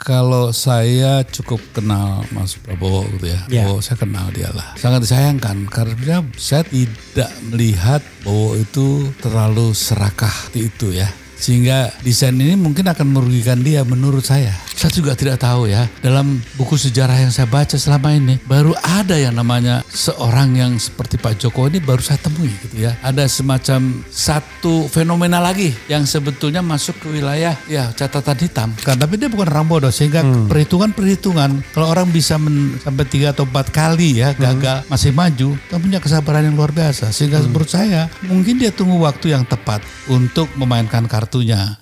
Kalau saya cukup kenal Mas Prabowo gitu ya. Oh, saya kenal dia lah. Sangat disayangkan karena saya tidak melihat Prabowo itu terlalu serakah itu ya. Sehingga desain ini mungkin akan merugikan dia menurut saya. Saya juga tidak tahu ya. Dalam buku sejarah yang saya baca selama ini, baru ada yang namanya seorang yang seperti Pak Jokowi ini baru saya temui gitu ya. Ada semacam satu fenomena lagi yang sebetulnya masuk ke wilayah ya catatan hitam. Tapi dia bukan orang bodoh sehingga perhitungan kalau orang bisa sampai 3 atau 4 kali ya gagal masih maju, dia punya kesabaran yang luar biasa. Sehingga menurut saya mungkin dia tunggu waktu yang tepat untuk memainkan kartunya.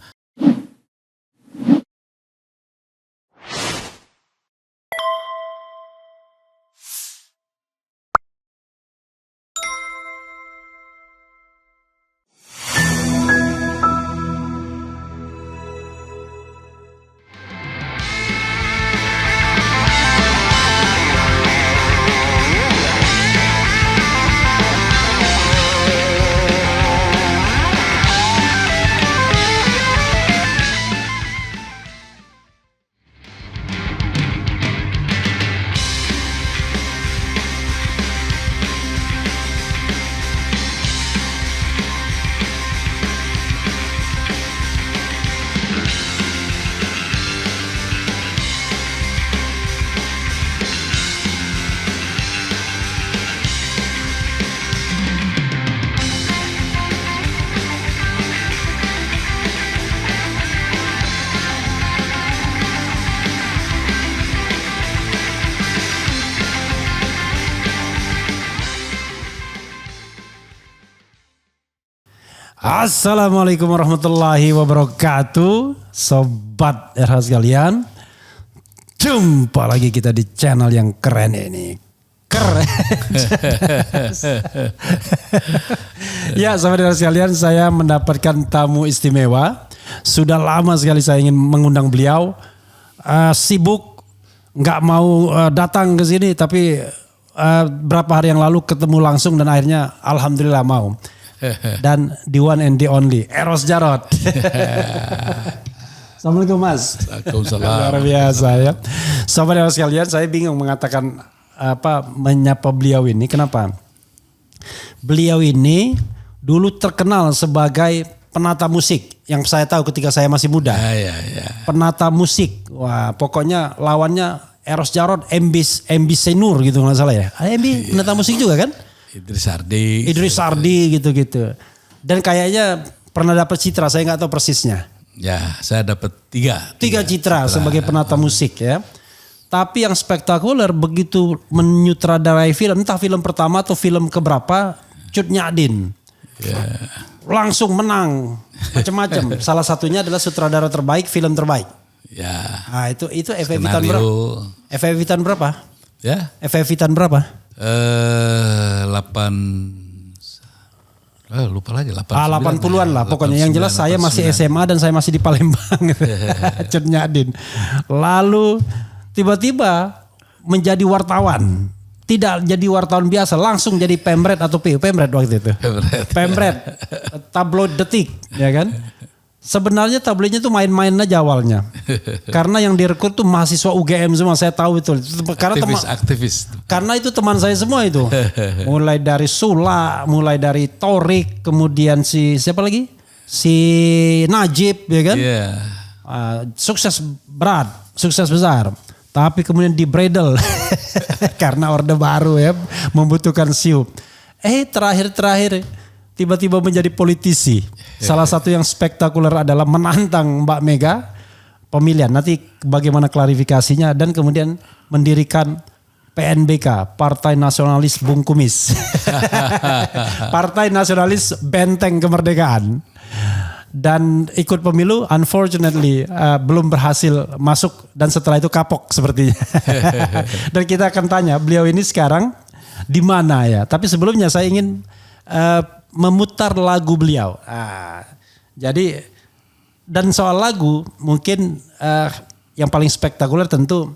Assalamualaikum warahmatullahi wabarakatuh. Sobat RH sekalian, jumpa lagi kita di channel yang keren ini. Keren. Ya, sobat RH sekalian, saya mendapatkan tamu istimewa. Sudah lama sekali saya ingin mengundang beliau. Sibuk, nggak mau datang ke sini, tapi berapa hari yang lalu ketemu langsung dan akhirnya alhamdulillah mau. Dan the one and the only Eros Djarot. Assalamualaikum Mas. Waalaikumsalam. Luar biasa ya. Sobat Eros sekalian, saya bingung mengatakan menyapa beliau ini. Kenapa? Beliau ini dulu terkenal sebagai penata musik yang saya tahu ketika saya masih muda. Ya. Penata musik. Wah, pokoknya lawannya Eros Djarot, MB Senur gitu nggak salah ya. MB penata musik juga kan? Idris Sardi gitu-gitu. Dan kayaknya pernah dapat citra, saya nggak tahu persisnya. Ya, saya dapat tiga citra sebagai penata musik ya. Tapi yang spektakuler begitu menyutradarai film, entah film pertama atau film keberapa, Cut Nyak-Dien. Ya. Langsung menang macam-macam. Salah satunya adalah sutradara terbaik, film terbaik. Ya. Nah, itu FFV tahun berapa? FFV tahun berapa? Ya. FFV tahun berapa? 80-an lah pokoknya. Yang jelas saya masih SMA dan saya masih di Palembang. Cut Nyak-Dien. Lalu tiba-tiba menjadi wartawan. Tidak jadi wartawan biasa, langsung jadi pemret atau pemret waktu itu. Pemret. Tabloid Detik, ya kan? Sebenarnya tabloidnya tuh main-main aja awalnya. Karena yang direkrut tuh mahasiswa UGM semua, saya tahu itu. Karena aktivis. Karena itu teman saya semua itu. Mulai dari Sula, mulai dari Torik, kemudian siapa lagi? Si Najib, ya kan? Yeah. Sukses berat, sukses besar. Tapi kemudian di bredel karena Orde Baru ya, membutuhkan siup. Terakhir tiba-tiba menjadi politisi. Salah satu yang spektakuler adalah menantang Mbak Mega pemilihan. Nanti bagaimana klarifikasinya, dan kemudian mendirikan PNBK, Partai Nasionalis Bung Kumis. Partai Nasionalis Benteng Kemerdekaan. Dan ikut pemilu, unfortunately belum berhasil masuk, dan setelah itu kapok sepertinya. Dan kita akan tanya beliau ini sekarang di mana ya. Tapi sebelumnya saya ingin memutar lagu beliau. Jadi, dan soal lagu mungkin yang paling spektakuler tentu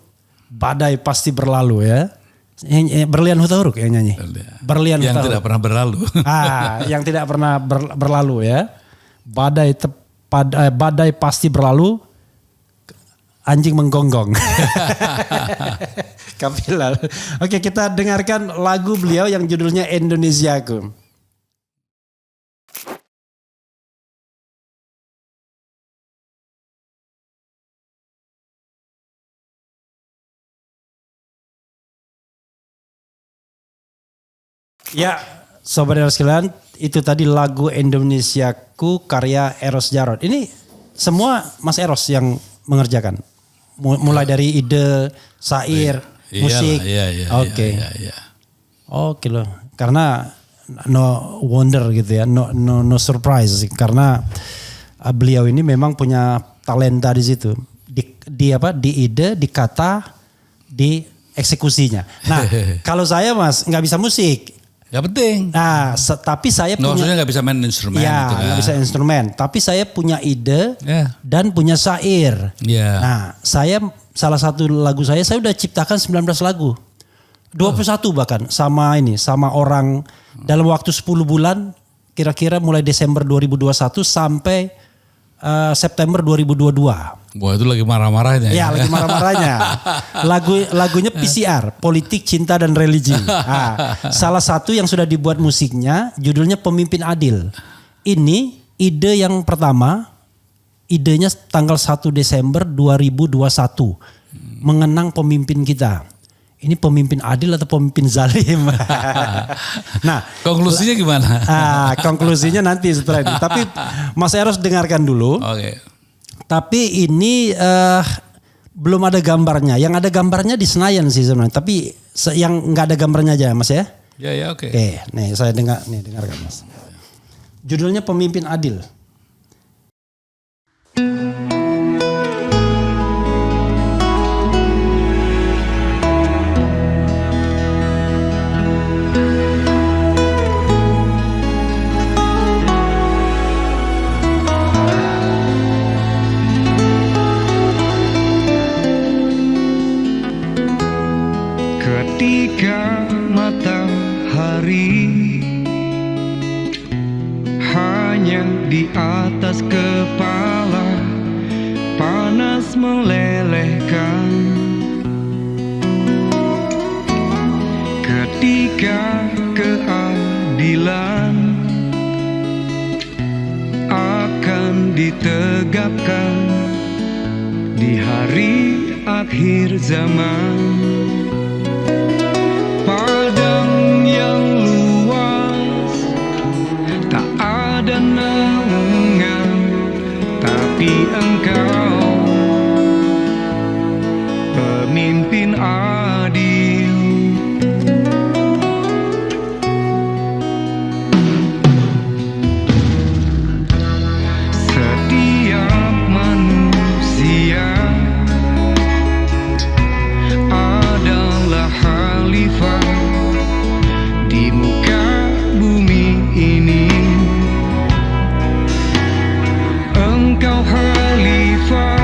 Badai Pasti Berlalu ya. Berlian Hutauruk yang nyanyi. Berlian yang Hutauruk. Tidak pernah berlalu. Yang tidak pernah berlalu ya. Badai Pasti Berlalu. anjing menggonggong. Kapilah. Oke, kita dengarkan lagu beliau yang judulnya Indonesiaku. Ya, sobat Eros sekalian, itu tadi lagu Indonesiaku karya Eros Djarot. Ini semua Mas Eros yang mengerjakan. Mulai dari ide, syair, musik. Iya. Oke. Oke loh. Karena no wonder gitu ya, no surprise karena beliau ini memang punya talenta di situ. Di ide, di kata, di eksekusinya. Nah, kalau saya Mas nggak bisa musik. Gak penting. Nah, tapi saya punya. Maksudnya gak bisa main instrumen. Ya, gitu kan. gak bisa instrumen. Tapi saya punya ide dan punya syair. Yeah. Nah, salah satu lagu saya udah ciptakan 19 lagu. 21 bahkan sama orang dalam waktu 10 bulan. Kira-kira mulai Desember 2021 sampai September 2022. Wah itu lagi marah-marahnya. Ya, lagi marah-marahnya. Lagunya PCR, Politik, Cinta dan Religi. Nah, salah satu yang sudah dibuat musiknya judulnya Pemimpin Adil. Ini ide yang pertama, idenya tanggal 1 Desember 2021. Mengenang pemimpin kita. Ini pemimpin adil atau pemimpin zalim? Nah, konklusinya gimana? Konklusinya nanti setelah ini. Tapi Mas Eros dengarkan dulu. Oke. Tapi ini belum ada gambarnya. Yang ada gambarnya di Senayan sih sebenarnya. Tapi yang nggak ada gambarnya aja Mas ya. Ya oke. Oke, nih saya dengarkan Mas. Judulnya Pemimpin Adil. Ketika matahari hanya di atas kepala panas melelehkan, ketika keadilan akan ditegakkan di hari akhir zaman. Padang yang luas tak ada naungan, tapi engkau pemimpin adil. Setiap manusia adalah khalifah di muka bumi ini. Engkau khalifah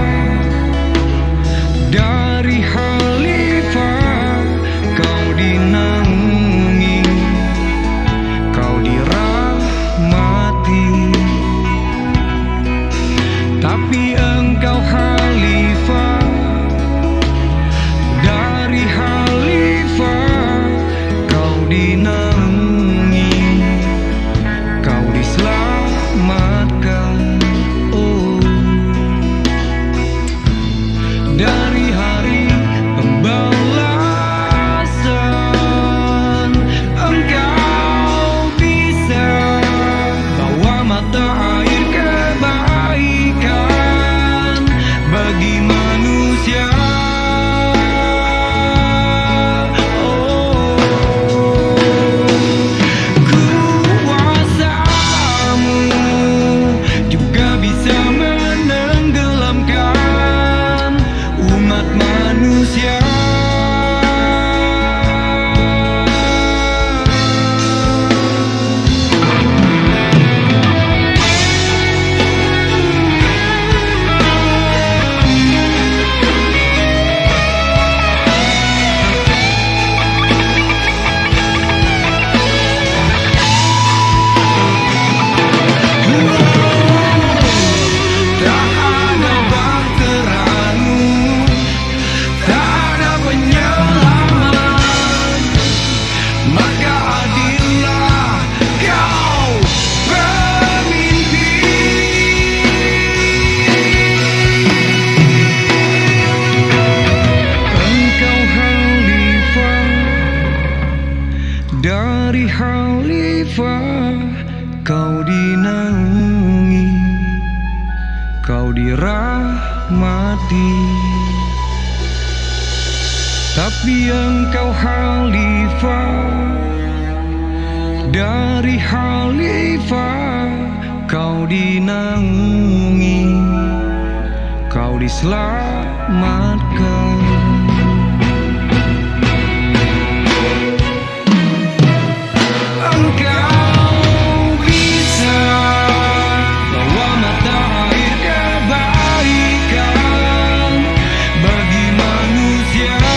dari khalifah, Tapi engkau khalifah, dari khalifah kau dinaungi, kau diselamatkan. Engkau bisa bawa mata air kebaikan bagi manusia. Kuasamu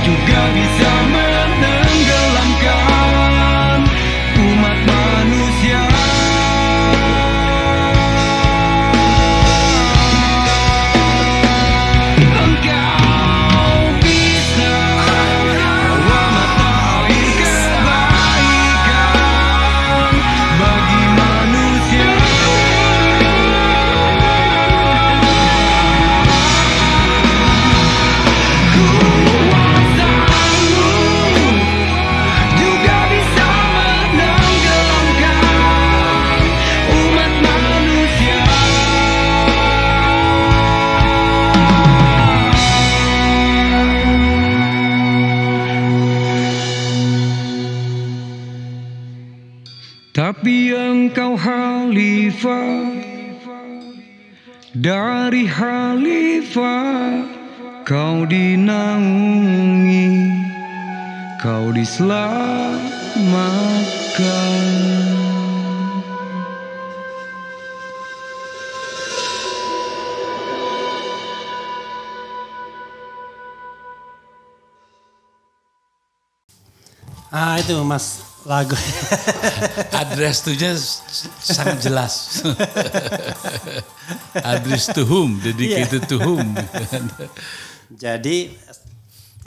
juga bisa menenggelamkan umat manusia. Engkau bisa bawa mata air kebaikan bagi manusia. Kuasamu juga bisa menenggelamkan umat manusia. Tapi engkau khalifah, dari khalifah kau dinaungi, kau diselamatkan. Itu Mas lagu. Address-nya sangat jelas. Address to whom, dedicated to whom. Jadi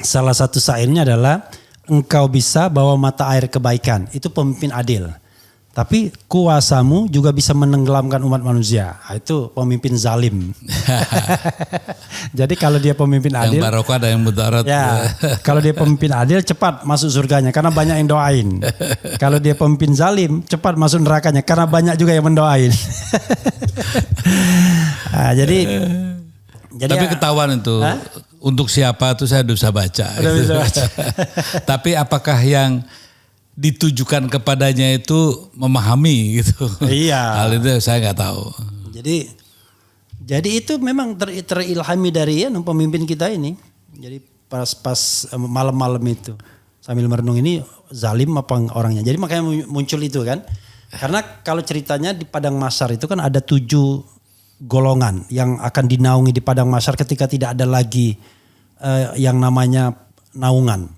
salah satu syairnya adalah engkau bisa bawa mata air kebaikan. Itu pemimpin adil. Tapi kuasamu juga bisa menenggelamkan umat manusia. Itu pemimpin zalim. Jadi kalau dia pemimpin adil. Yang barokah ada yang mudarat. Ya, kalau dia pemimpin adil cepat masuk surganya karena banyak yang doain. Kalau dia pemimpin zalim cepat masuk nerakanya karena banyak juga yang mendoain. Jadi tapi ketahuan itu. Untuk siapa itu saya sudah bisa baca. Tapi apakah yang ditujukan kepadanya itu memahami gitu? Iya. Hal itu saya nggak tahu. Jadi itu memang terilhami dari pemimpin kita ini. Jadi pas malam-malam itu sambil merenung ini zalim apa orangnya. Jadi makanya muncul itu kan. Karena kalau ceritanya di Padang Mahsyar itu kan ada 7 golongan yang akan dinaungi di Padang Mahsyar ketika tidak ada lagi yang namanya naungan.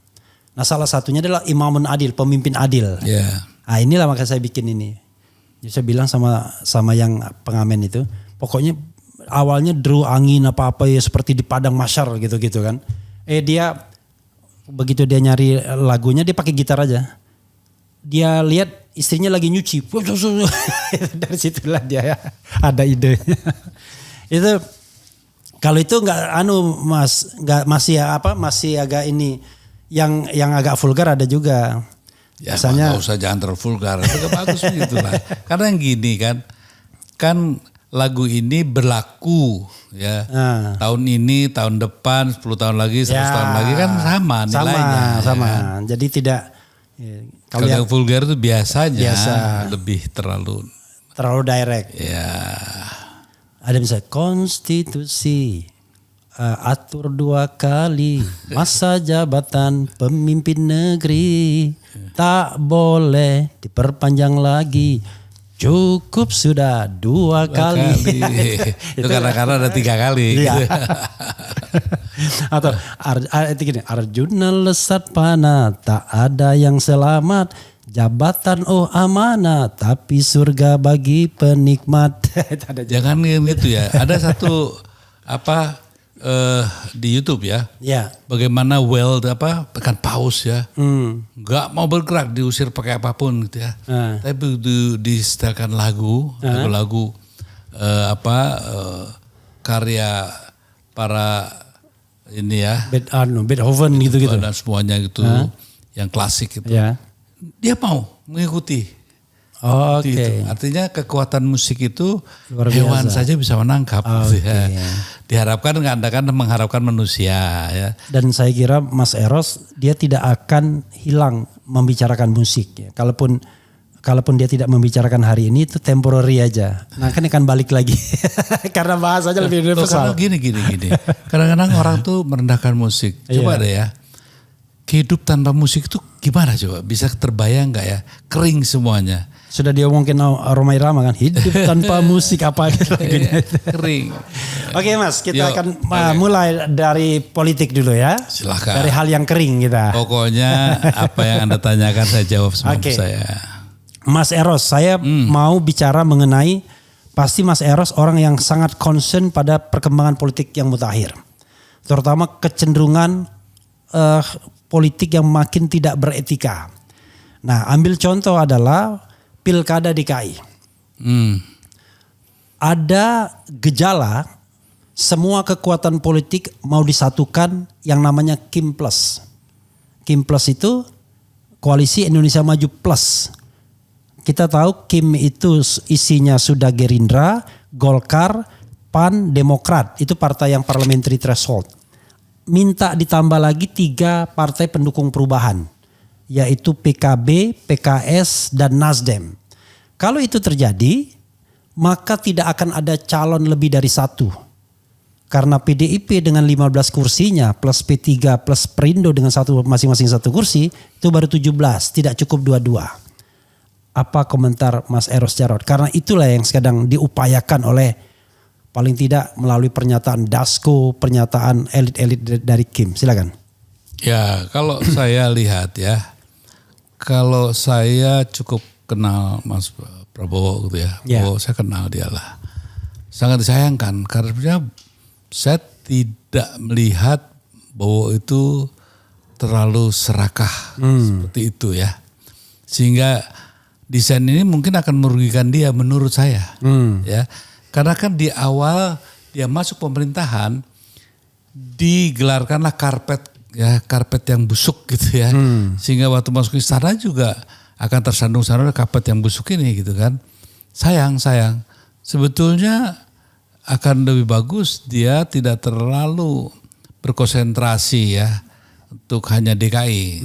Nah salah satunya adalah imamun adil, pemimpin adil. Yeah. Nah inilah makanya saya bikin ini. Jadi saya bilang sama yang pengamen itu, pokoknya awalnya deru angin apa-apa ya seperti di Padang Mahsyar gitu-gitu kan. Dia begitu dia nyari lagunya dia pakai gitar aja. Dia lihat istrinya lagi nyuci. Dari situlah dia ada ide. Itu kalau itu enggak Mas, enggak masih agak ini yang agak vulgar ada juga. Ya misalnya nggak usah jangan terlalu vulgar. Itu bagus begitu lah. Karena yang gini kan lagu ini berlaku ya. Tahun ini, tahun depan, 10 tahun lagi, 100 tahun lagi kan sama nilainya. Sama. Ya. Jadi tidak kalau yang vulgar itu biasanya lebih terlalu direct. Ya. Ada misalnya konstitusi atur 2 kali masa jabatan pemimpin negeri tak boleh diperpanjang lagi, cukup sudah 2 kali. Itu karena ada 3 kali. Iya. Atau gini, Arjuna lesat panah tak ada yang selamat, jabatan amanah tapi surga bagi penikmat. Jangan gitu ya. Ada satu di YouTube ya. Ya. Bagaimana kan paus ya. Nggak mau bergerak, diusir pakai apapun gitu ya. Tapi begitu disetelkan lagu karya para ini ya. Beethoven gitu-gitu. Dan semuanya gitu yang klasik itu. Ya. Dia mau mengikuti. Oke. Itu. Artinya kekuatan musik itu Luar hewan biasa. saja bisa menangkap. Oke. Ya. Diharapkan Anda kan mengharapkan manusia ya. Dan saya kira Mas Eros dia tidak akan hilang membicarakan musik ya. Kalaupun dia tidak membicarakan hari ini itu temporary aja. Nah kan akan balik lagi karena bahasanya lebih universal. Karena gini. Kadang-kadang orang tuh merendahkan musik. Coba deh ya. Hidup tanpa musik itu gimana coba? Bisa terbayang nggak ya? Kering semuanya. Sudah diomongin Rhoma Irama kan, hidup tanpa musik apa gitu. Kering. Oke Mas, kita Yuk, akan mulai dari politik dulu ya. Silahkan. Dari hal yang kering kita. Pokoknya apa yang Anda tanyakan saya jawab semua saya. Mas Eros, saya mau bicara mengenai, pasti Mas Eros orang yang sangat concern pada perkembangan politik yang mutakhir. Terutama kecenderungan politik yang makin tidak beretika. Nah, ambil contoh adalah Pilkada DKI. Ada gejala semua kekuatan politik mau disatukan yang namanya Kim Plus. Kim Plus itu Koalisi Indonesia Maju Plus. Kita tahu Kim itu isinya sudah Gerindra, Golkar, PAN, Demokrat. Itu partai yang parliamentary threshold. Minta ditambah lagi 3 partai pendukung perubahan. Yaitu PKB, PKS, dan Nasdem. Kalau itu terjadi, maka tidak akan ada calon lebih dari 1. Karena PDIP dengan 15 kursinya plus P3 plus Perindo dengan masing-masing 1 kursi, itu baru 17, tidak cukup 22. Apa komentar Mas Eros Jarot? Karena itulah yang sedang diupayakan oleh paling tidak melalui pernyataan Dasko, pernyataan elit-elit dari Kim. Silakan. Ya, kalau saya lihat ya, kalau saya cukup kenal Mas Prabowo gitu ya. Prabowo saya kenal dia lah. Sangat disayangkan karena saya tidak melihat Prabowo itu terlalu serakah seperti itu ya. Sehingga desain ini mungkin akan merugikan dia menurut saya. Ya. Karena kan di awal dia masuk pemerintahan digelarkanlah karpet yang busuk gitu ya. Sehingga waktu masuk istana juga akan tersandung-sandung karpet yang busuk ini gitu kan. Sayang. Sebetulnya akan lebih bagus dia tidak terlalu berkonsentrasi ya untuk hanya DKI.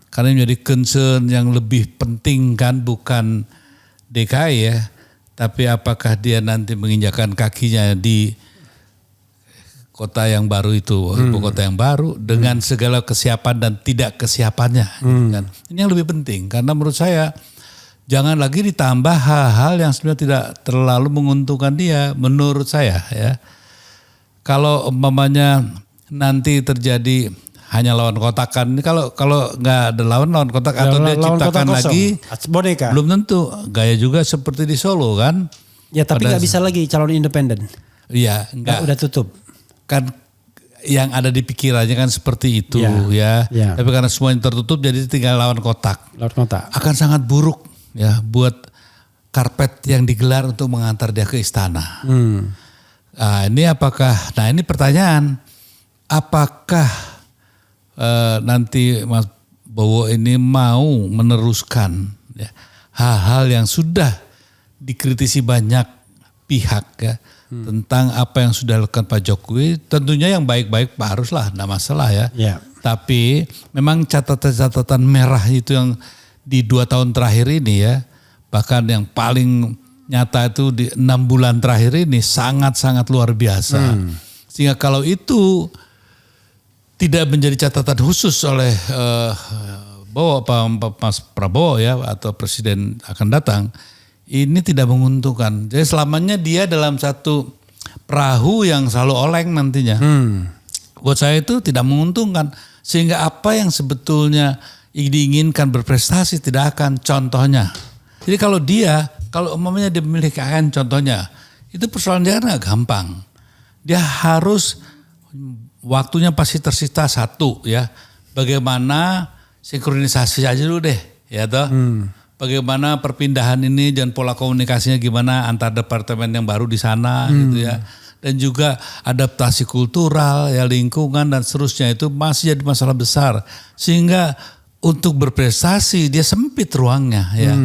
Karena menjadi concern yang lebih penting kan bukan DKI ya. Tapi apakah dia nanti menginjakan kakinya di kota yang baru itu, ibu kota yang baru dengan segala kesiapan dan tidak kesiapannya. Gitu kan. Ini yang lebih penting karena menurut saya jangan lagi ditambah hal-hal yang sebenarnya tidak terlalu menguntungkan dia menurut saya ya. Kalau umpamanya nanti terjadi hanya lawan kotakan, ini kalau nggak ada lawan kotak atau dia ciptakan lagi boneka, belum tentu gaya juga seperti di Solo kan. Ya tapi nggak bisa lagi calon independen. Iya, enggak. Udah tutup. Kan yang ada di pikirannya kan seperti itu ya. Tapi karena semuanya tertutup jadi tinggal lawan kotak. Akan sangat buruk ya buat karpet yang digelar untuk mengantar dia ke istana. Nah, ini pertanyaan, apakah nanti Mas Bowo ini mau meneruskan ya, hal-hal yang sudah dikritisi banyak pihak ya. Tentang apa yang sudah dilakukan Pak Jokowi, tentunya yang baik-baik haruslah, enggak masalah ya. Tapi memang catatan-catatan merah itu yang di 2 tahun terakhir ini ya, bahkan yang paling nyata itu di 6 bulan terakhir ini sangat-sangat luar biasa. Sehingga kalau itu tidak menjadi catatan khusus oleh Mas Prabowo ya atau Presiden akan datang, ini tidak menguntungkan. Jadi selamanya dia dalam satu perahu yang selalu oleng nantinya. Buat saya itu tidak menguntungkan. Sehingga apa yang sebetulnya diinginkan berprestasi tidak akan. Contohnya. Jadi kalau umpamanya dia memiliki AN contohnya. Itu persoalan dia nggak gampang. Dia harus waktunya pasti tersita 1 ya. Bagaimana sinkronisasi aja dulu deh. Ya toh. Bagaimana perpindahan ini dan pola komunikasinya gimana antar departemen yang baru di sana gitu ya. Dan juga adaptasi kultural ya, lingkungan dan seterusnya itu masih jadi masalah besar. Sehingga untuk berprestasi dia sempit ruangnya ya.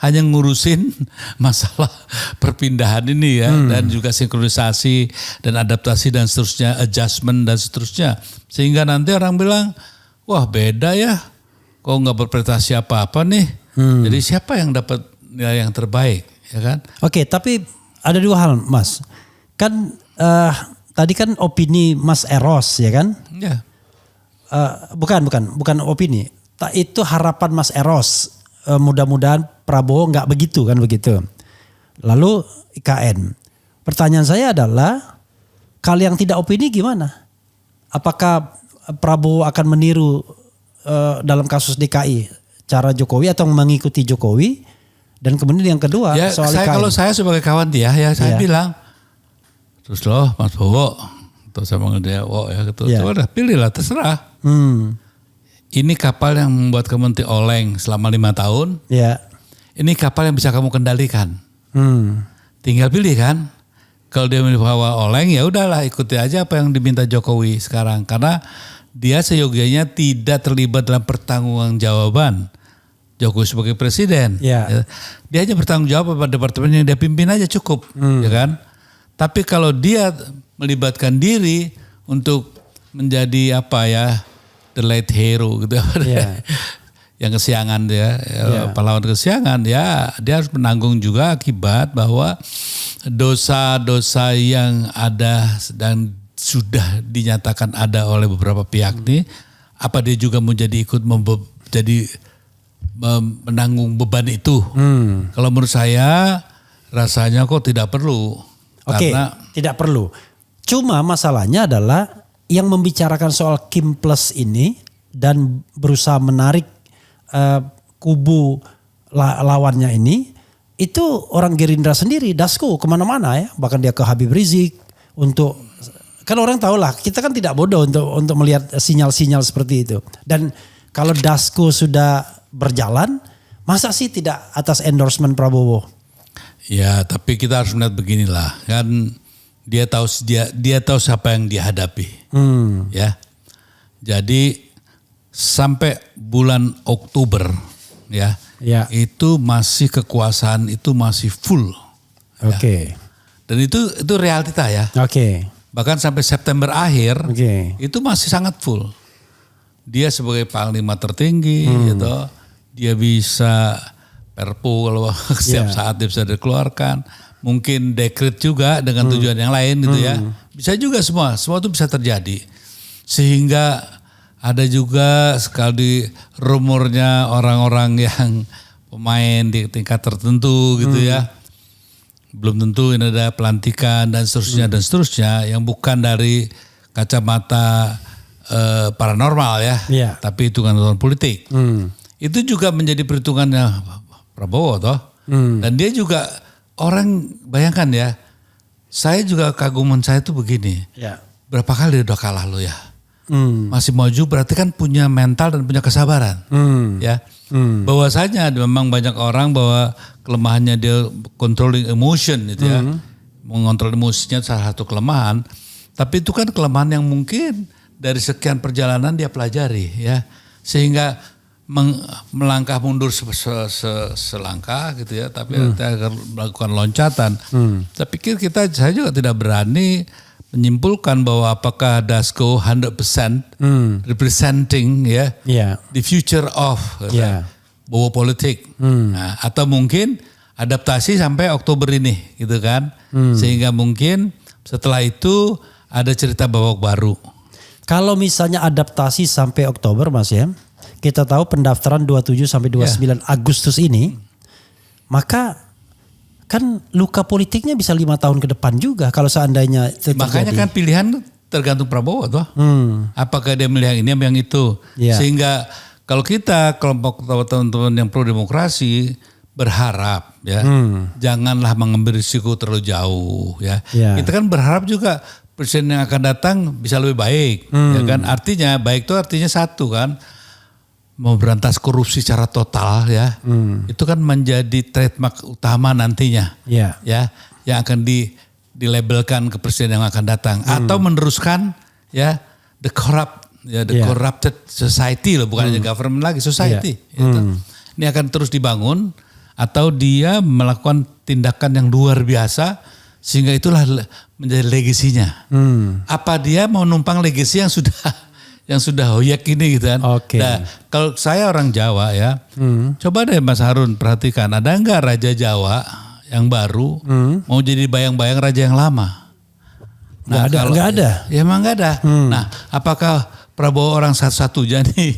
hanya ngurusin masalah perpindahan ini ya, dan juga sinkronisasi dan adaptasi dan seterusnya, adjustment dan seterusnya. Sehingga nanti orang bilang, wah beda ya, kok nggak berprestasi apa-apa nih. Jadi siapa yang dapat nilai yang terbaik, ya kan? Oke, tapi ada dua hal Mas. Kan tadi kan opini Mas Eros ya kan? Ya. Bukan opini. Itu harapan Mas Eros. Mudah-mudahan Prabowo nggak begitu kan begitu. Lalu IKN. Pertanyaan saya adalah, kalau yang tidak opini gimana? Apakah Prabowo akan meniru dalam kasus DKI cara Jokowi atau mengikuti Jokowi? Dan kemudian yang kedua Ya, soal IKN. kalau saya sebagai kawan dia ya saya bilang, terus loh Mas Bowo, atau sama dia, ya gitu. Udah pilihlah terserah. Ini kapal yang membuat kamu nanti oleng selama 5 tahun. Ya. Ini kapal yang bisa kamu kendalikan. Tinggal pilih kan. Kalau dia membawa oleng ya udahlah ikuti aja apa yang diminta Jokowi sekarang. Karena dia seyogianya tidak terlibat dalam pertanggungjawaban Jokowi sebagai presiden. Ya. Dia hanya bertanggung jawab pada departemen yang dia pimpin aja cukup. Ya kan. Tapi kalau dia melibatkan diri untuk menjadi apa ya, the late hero gitu. Yeah. Yang kesiangan dia, pahlawan kesiangan, ya dia harus menanggung juga akibat bahwa dosa-dosa yang ada dan sudah dinyatakan ada oleh beberapa pihak nih, apa dia juga mau jadi ikut menanggung beban itu? Kalau menurut saya rasanya kok tidak perlu. Oke, tidak perlu. Cuma masalahnya adalah yang membicarakan soal Kim Plus ini dan berusaha menarik kubu lawannya ini, itu orang Gerindra sendiri, Dasko kemana-mana ya, bahkan dia ke Habib Rizik untuk, kan orang tahu lah, kita kan tidak bodoh untuk melihat sinyal-sinyal seperti itu. Dan kalau Dasko sudah berjalan, masa sih tidak atas endorsement Prabowo? Ya, tapi kita harus melihat beginilah, kan dia tahu siapa yang dia hadapi, ya. Jadi sampai bulan Oktober ya, itu masih kekuasaan itu masih full. Oke. Dan itu realita ya. Oke. Bahkan sampai September akhir itu masih sangat full. Dia sebagai panglima tertinggi gitu, dia bisa perpu kalau setiap saat dia bisa dikeluarkan. Mungkin dekret juga dengan tujuan yang lain gitu ya. Bisa juga semua itu bisa terjadi. Sehingga ada juga sekali rumornya orang-orang yang pemain di tingkat tertentu gitu ya. Belum tentu ini ada pelantikan dan seterusnya yang bukan dari kacamata paranormal ya. Tapi itu kan politik. Itu juga menjadi perhitungannya Prabowo toh. Dan dia juga, orang bayangkan ya, saya juga kaguman saya tuh begini. Berapa kali udah kalah lo ya? Masih maju berarti kan punya mental dan punya kesabaran. Ya. Bahwasanya memang banyak orang bahwa kelemahannya dia controlling emotion gitu ya. Mengontrol emosinya salah satu kelemahan. Tapi itu kan kelemahan yang mungkin dari sekian perjalanan dia pelajari ya. Sehingga melangkah mundur selangkah gitu ya. Tapi akan melakukan loncatan. Saya pikir saya juga tidak berani menyimpulkan bahwa apakah Dasko 100% representing ya the future of Bowo politik, nah, atau mungkin adaptasi sampai Oktober ini gitu kan, sehingga mungkin setelah itu ada cerita babak baru. Kalau misalnya adaptasi sampai Oktober Mas ya, kita tahu pendaftaran 27 sampai 29 Agustus ini, maka kan luka politiknya bisa 5 tahun ke depan juga kalau seandainya itu terjadi. Makanya kan pilihan tergantung Prabowo toh. Apakah dia milih yang ini atau yang itu. Sehingga kalau kita kelompok teman-teman yang pro demokrasi berharap ya, janganlah mengambil risiko terlalu jauh ya. Kita kan berharap juga presiden yang akan datang bisa lebih baik ya kan. Artinya baik itu artinya satu kan, memberantas korupsi secara total ya, itu kan menjadi trademark utama nantinya ya, yang akan dilabelkan ke presiden yang akan datang, atau meneruskan ya the corrupted society loh, bukan hanya government lagi, society. Ini akan terus dibangun atau dia melakukan tindakan yang luar biasa sehingga itulah menjadi legasinya. Apa dia mau numpang legasi yang sudah hoyak ini gitu kan. Oke. Nah, kalau saya orang Jawa ya, coba deh Mas Harun perhatikan, ada enggak raja Jawa yang baru mau jadi bayang-bayang raja yang lama? Nggak ada. Ya emang nggak ada. Nah, apakah Prabowo orang satu-satunya nih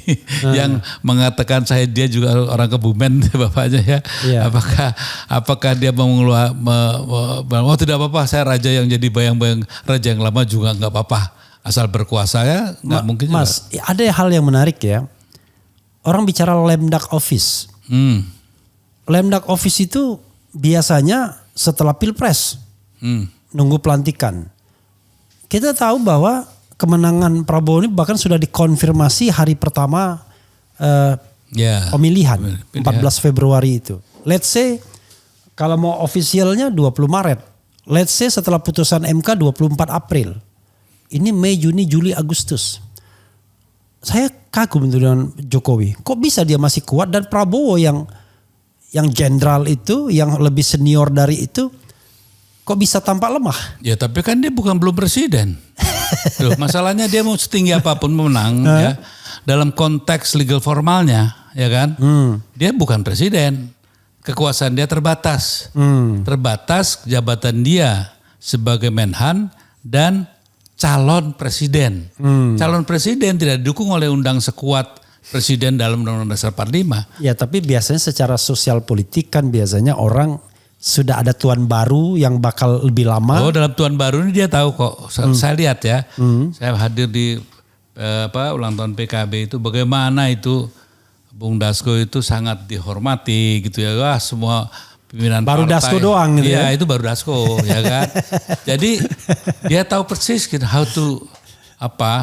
yang mengatakan dia juga orang Kebumen bapaknya ya? Iya. Apakah dia mau oh tidak apa-apa, saya raja yang jadi bayang-bayang raja yang lama juga nggak apa-apa, asal berkuasa ya nggak mungkin. Mas, ada hal yang menarik ya. Orang bicara Lemdak Office. Lemdak Office itu biasanya setelah Pilpres, nunggu pelantikan. Kita tahu bahwa kemenangan Prabowo ini bahkan sudah dikonfirmasi hari pertama pemilihan 14 Februari itu. Let's say kalau mau ofisialnya 20 Maret. Let's say setelah putusan MK 24 April. Ini Mei, Juni, Juli, Agustus. Saya kagum dengan Jokowi. Kok bisa dia masih kuat, dan Prabowo yang jenderal itu, yang lebih senior dari itu, kok bisa tampak lemah? Ya tapi kan dia belum presiden. Loh, masalahnya dia mau setinggi apapun menang ya, dalam konteks legal formalnya ya kan, dia bukan presiden, kekuasaan dia terbatas, terbatas jabatan dia sebagai Menhan dan calon presiden. Calon presiden tidak didukung oleh undang sekuat presiden dalam Undang-Undang Dasar 45. Ya tapi biasanya secara sosial politik kan biasanya orang sudah ada tuan baru yang bakal lebih lama. Oh, dalam tuan baru ini dia tahu kok. Saya lihat ya. Saya hadir di ulang tahun PKB itu, bagaimana itu Bung Dasko itu sangat dihormati gitu ya. Wah, semua pimpinan baru partai. Dasko doang gitu ya. ya. Itu baru Dasko ya kan. Jadi dia tahu persis gitu how to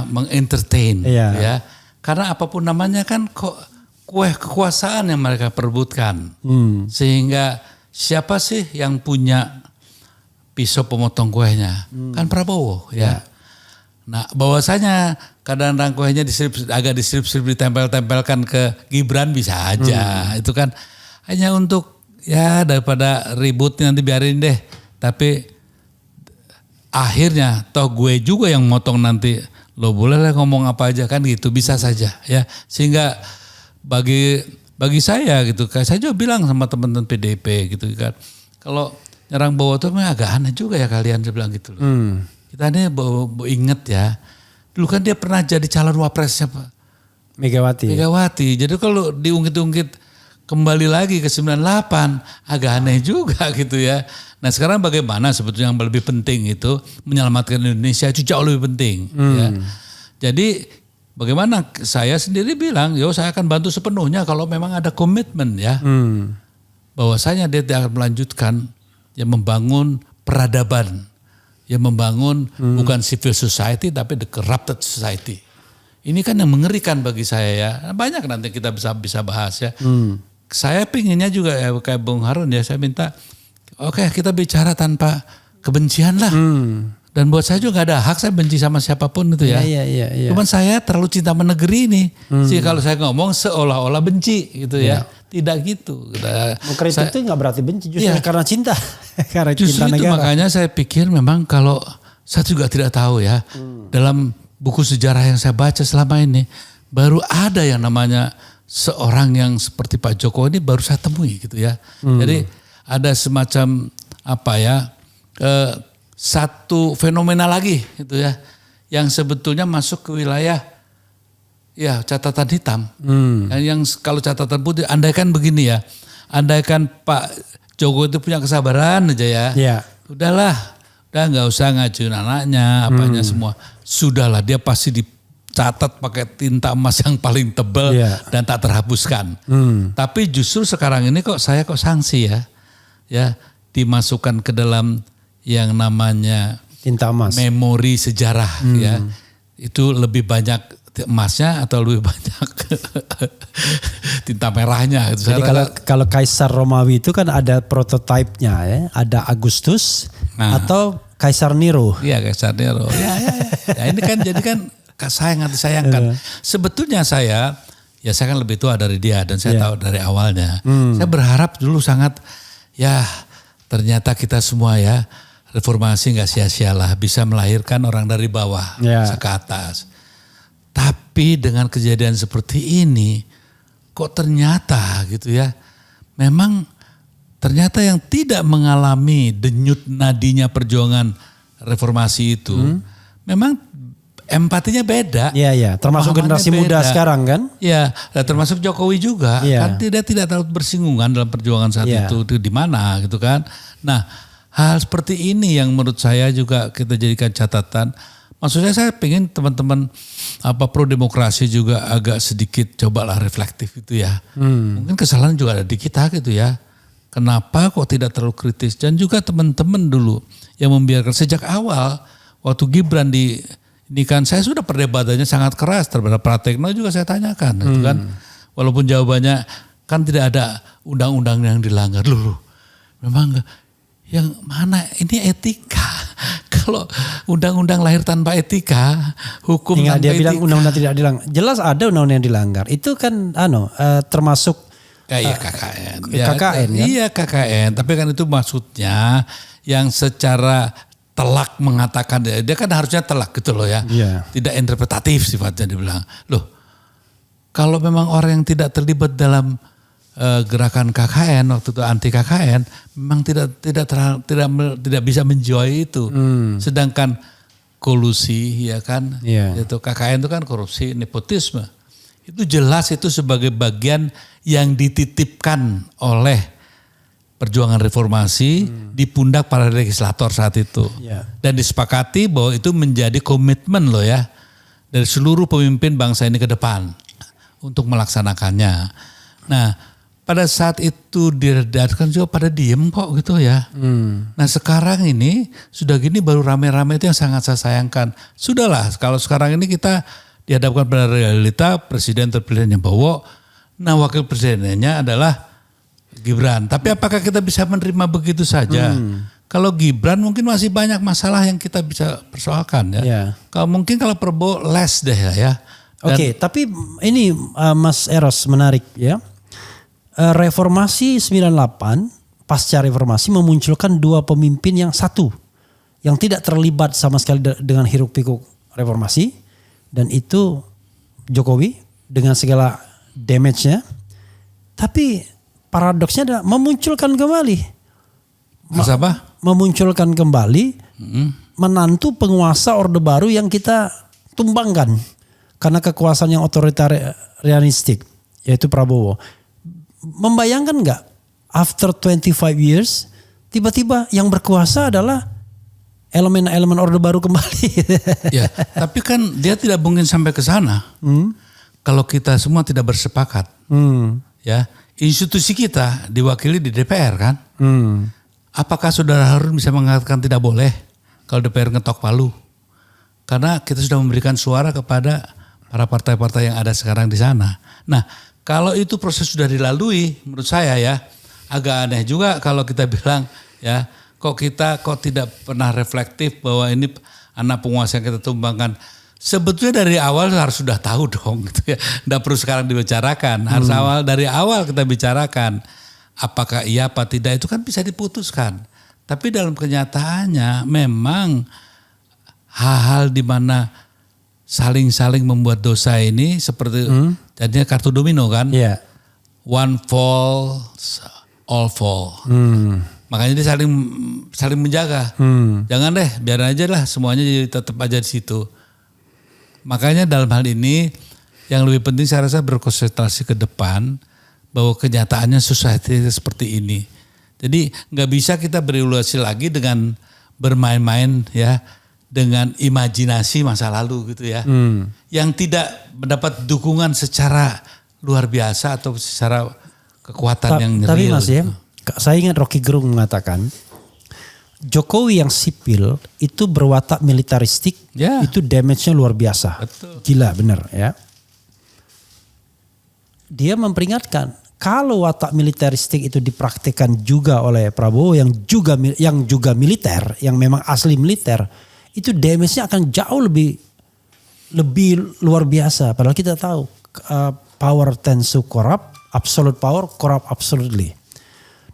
mengentertain ya. Karena apapun namanya kan kok kekuasaan yang mereka perebutkan. Sehingga siapa sih yang punya pisau pemotong kuehnya? Kan Prabowo ya. Nah, bahwasanya kadang-kadang kuehnya agak diselip-selip ditempel-tempelkan ke Gibran bisa aja. Itu kan hanya untuk ya daripada ribut nanti biarin deh. Tapi akhirnya toh gue juga yang motong nanti. Lo boleh lah ngomong apa aja kan gitu, bisa saja ya. Sehingga bagi saya gitu, saya juga bilang sama teman-teman PDIP gitu kan, kalau nyerang Bowo itu memang agak aneh juga ya kalian, dia bilang gitu loh. Kita ini inget ya, dulu kan dia pernah jadi calon wapresnya Pak Megawati. Jadi kalau diungkit-ungkit kembali lagi ke 98 agak aneh juga gitu ya. Nah sekarang bagaimana sebetulnya yang lebih penting itu menyelamatkan Indonesia itu jauh lebih penting. Ya. Jadi bagaimana saya sendiri bilang, saya akan bantu sepenuhnya kalau memang ada komitmen ya. Bahwasanya dia akan melanjutkan yang membangun peradaban. Yang membangun bukan civil society tapi the corrupted society. Ini kan yang mengerikan bagi saya ya. Banyak nanti kita bisa bahas ya. Saya pinginnya juga ya, kayak Bung Harun ya, saya minta oke, kita bicara tanpa kebencian lah. Dan buat saya juga gak ada hak saya benci sama siapapun itu ya. Iya. Cuman saya terlalu cinta sama negeri ini. Sih kalau saya ngomong seolah-olah benci gitu ya. Tidak gitu. Mengkritik itu gak berarti benci, justru karena cinta. Karena justru cinta itu negara. makanya saya pikir memang kalau saya juga tidak tahu ya. Dalam buku sejarah yang saya baca selama ini, baru ada yang namanya seorang yang seperti Pak Jokowi ini baru saya temui gitu ya. Jadi ada semacam satu fenomena lagi gitu ya, yang sebetulnya masuk ke wilayah ya catatan hitam. Yang kalau catatan putih, andaikan begini ya, andaikan Pak Jokowi itu punya kesabaran aja ya. Udahlah, udah nggak usah ngajuin anaknya, apanya semua. Sudahlah, dia pasti dicatat pakai tinta emas yang paling tebal dan tak terhapuskan. Tapi justru sekarang ini saya sanksi ya dimasukkan ke dalam yang namanya tinta emas, memori sejarah ya. Itu lebih banyak emasnya atau lebih banyak tinta merahnya. Jadi kalau Kaisar Romawi itu kan ada prototipenya ya, ada Agustus atau Kaisar Nero. Iya, Kaisar Nero. Ya ini kan jadi kan sayangkan. Sebetulnya saya ya saya kan lebih tua dari dia dan saya tahu dari awalnya. Saya berharap dulu sangat ya ternyata kita semua ya reformasi nggak sia-sialah bisa melahirkan orang dari bawah ke atas. Tapi dengan kejadian seperti ini kok ternyata gitu ya memang ternyata yang tidak mengalami denyut nadinya perjuangan reformasi itu memang empatinya beda. Iya. Termasuk generasi muda sekarang kan? Iya, termasuk Jokowi juga. Kan tidak terlalu bersinggungan dalam perjuangan saat itu di mana gitu kan. Nah, hal seperti ini yang menurut saya juga kita jadikan catatan. Maksudnya saya pengen teman-teman pro demokrasi juga agak sedikit cobalah reflektif gitu ya. Mungkin kesalahan juga ada di kita gitu ya. Kenapa kok tidak terlalu kritis? Dan juga teman-teman dulu yang membiarkan sejak awal waktu Gibran ini kan saya sudah perdebatannya sangat keras terhadap Pratekno juga saya tanyakan gitu kan. Walaupun jawabannya kan tidak ada undang-undang yang dilanggar. Loh, memang yang mana ini etika. Kalau undang-undang lahir tanpa etika, hukum tanpa dia etika. bilang undang-undang tidak dilanggar. Jelas ada undang-undang yang dilanggar. Itu kan termasuk KKN. KKN kan? Iya KKN, tapi kan itu maksudnya yang secara telak mengatakan dia kan harusnya telak gitu loh ya. Tidak interpretatif sifatnya dibilang. Loh, kalau memang orang yang tidak terlibat dalam gerakan KKN waktu itu anti KKN memang tidak bisa menjual itu. Sedangkan kolusi ya kan itu KKN itu kan korupsi, nepotisme. Itu jelas itu sebagai bagian yang dititipkan oleh perjuangan reformasi di pundak para legislator saat itu. Dan disepakati bahwa itu menjadi komitmen loh ya dari seluruh pemimpin bangsa ini ke depan untuk melaksanakannya. Nah pada saat itu diredakan juga pada diem kok gitu ya. Nah sekarang ini sudah gini baru rame-rame itu yang sangat saya sayangkan. Sudahlah kalau sekarang ini kita dihadapkan pada realita presiden terpilihnya Bowo. Nah wakil presidennya adalah Gibran. Tapi apakah kita bisa menerima begitu saja? Kalau Gibran mungkin masih banyak masalah yang kita bisa persoalkan ya. Kalau mungkin kalau Prabowo less deh ya. Oke, tapi ini Mas Eros menarik ya. Reformasi 98 pasca reformasi memunculkan dua pemimpin yang satu yang tidak terlibat sama sekali dengan hiruk pikuk reformasi dan itu Jokowi dengan segala damage-nya. Tapi paradoksnya adalah memunculkan kembali. Memunculkan kembali menantu penguasa Orde Baru yang kita tumbangkan karena kekuasaan yang otoritarianistik yaitu Prabowo. Membayangkan nggak after 25 years tiba-tiba yang berkuasa adalah elemen-elemen Orde Baru kembali. Ya, tapi kan dia tidak mungkin sampai ke sana. Kalau kita semua tidak bersepakat. Ya, institusi kita diwakili di DPR kan. Apakah Saudara Harun bisa mengatakan tidak boleh kalau DPR ngetok palu? Karena kita sudah memberikan suara kepada para partai-partai yang ada sekarang di sana. Nah, kalau itu proses sudah dilalui, menurut saya ya agak aneh juga kalau kita bilang ya kok tidak pernah reflektif bahwa ini anak penguasa yang kita tumbangkan. Sebetulnya dari awal harus sudah tahu dong gitu ya. Nggak perlu sekarang dibicarakan. Harus dari awal kita bicarakan. Apakah iya apa tidak itu kan bisa diputuskan. Tapi dalam kenyataannya memang hal-hal di mana saling-saling membuat dosa ini seperti jadinya kartu domino kan. One fall, all fall. Makanya dia saling menjaga. Jangan deh, biar aja lah semuanya tetap aja di situ. Makanya dalam hal ini yang lebih penting saya rasa berkonsentrasi ke depan bahwa kenyataannya society seperti ini. Jadi nggak bisa kita berevaluasi lagi dengan bermain-main ya dengan imajinasi masa lalu gitu ya. Yang tidak mendapat dukungan secara luar biasa atau secara kekuatan yang real. Tapi Mas gitu. ya, saya ingat Rocky Gerung mengatakan Jokowi yang sipil itu berwatak militaristik, itu damage-nya luar biasa. Betul. Gila bener ya. Dia memperingatkan kalau watak militaristik itu dipraktikkan juga oleh Prabowo yang juga militer, yang memang asli militer, itu damage-nya akan jauh lebih luar biasa. Padahal kita tahu power tends to corrupt, absolute power corrupt absolutely.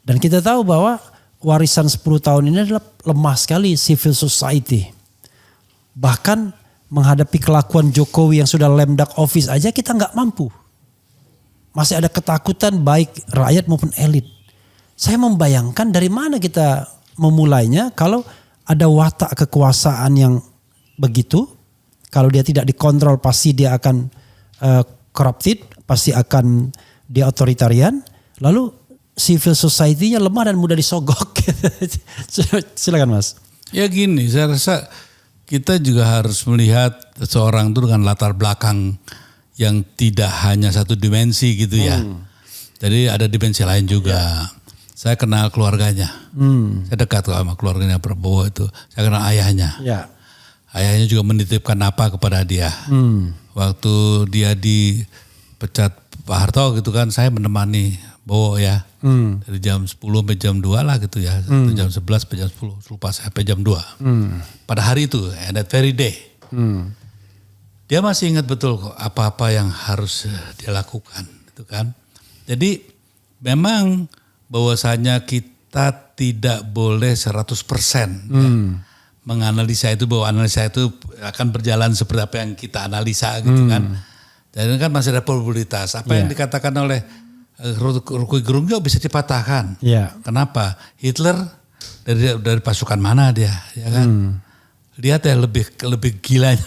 Dan kita tahu bahwa warisan 10 tahun ini adalah lemah sekali civil society. Bahkan menghadapi kelakuan Jokowi yang sudah lame duck office aja kita nggak mampu. Masih ada ketakutan baik rakyat maupun elit. Saya membayangkan dari mana kita memulainya kalau ada watak kekuasaan yang begitu. Kalau dia tidak dikontrol pasti dia akan corrupted, pasti akan dia otoritarian. Lalu civil society-nya lemah dan mudah disogok. Silakan Mas. Ya gini, saya rasa kita juga harus melihat seseorang itu dengan latar belakang yang tidak hanya satu dimensi gitu ya. Jadi ada dimensi lain juga. Saya kenal keluarganya. Saya dekat sama keluarganya Prabowo itu. Saya kenal ayahnya. Ayahnya juga menitipkan apa kepada dia. Waktu dia dipecat Pak Harto gitu kan, saya menemani Bowo ya. Dari jam 10 sampai jam 2 lah gitu ya. Atau jam 11 sampai jam 10. Lupa saya sampai jam 2. Pada hari itu, that very day. Dia masih ingat betul kok apa-apa yang harus dia lakukan. Gitu kan. Jadi memang bahwasanya kita tidak boleh 100% ya, menganalisa itu, bahwa analisa itu akan berjalan seperti apa yang kita analisa gitu kan. Dan kan masih ada probabilitas. Apa yang dikatakan oleh Rocky Gerung juga bisa dipatahkan. Kenapa? Hitler dari pasukan mana dia, ya kan? Lihat ya lebih gilanya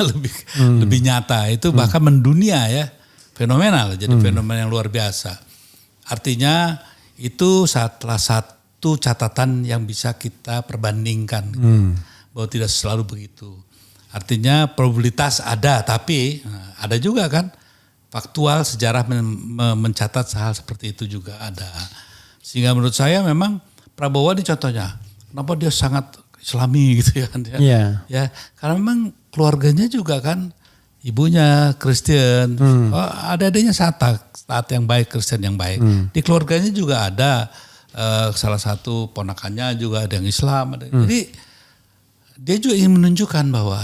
lebih nyata. Itu bahkan mendunia ya, fenomenal. Jadi fenomena yang luar biasa. Artinya itu salah satu catatan yang bisa kita perbandingkan. Bahwa tidak selalu begitu. Artinya probabilitas ada, tapi ada juga kan. Faktual sejarah mencatat hal seperti itu juga ada. Sehingga menurut saya memang Prabowo ini contohnya. Kenapa dia sangat Islami gitu ya kan. Ya, karena memang keluarganya juga kan ibunya Kristen. Ada adanya taat yang baik, Kristen yang baik. Di keluarganya juga ada salah satu ponakannya juga ada yang Islam. Jadi dia juga ingin menunjukkan bahwa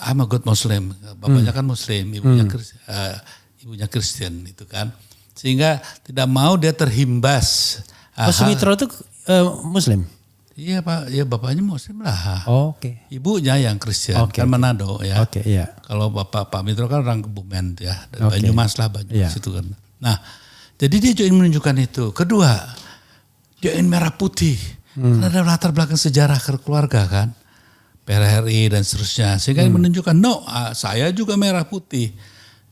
I'm a good Muslim. Bapaknya kan Muslim, ibunya Kristen itu kan. Sehingga tidak mau dia terhimbas. Sumitro itu Muslim? Iya Pak, ya bapaknya Muslim lah. Oke. Ibunya yang Kristen, kan Manado ya. Kalau Pak Mitro kan orang Kebumen ya, Banyumas lah, Banyumas itu kan. Nah, jadi dia juga ingin menunjukkan itu. Kedua, dia ingin merah putih. Karena ada latar belakang sejarah keluarga kan. PRRI dan seterusnya. Sehingga menunjukkan, saya juga merah putih.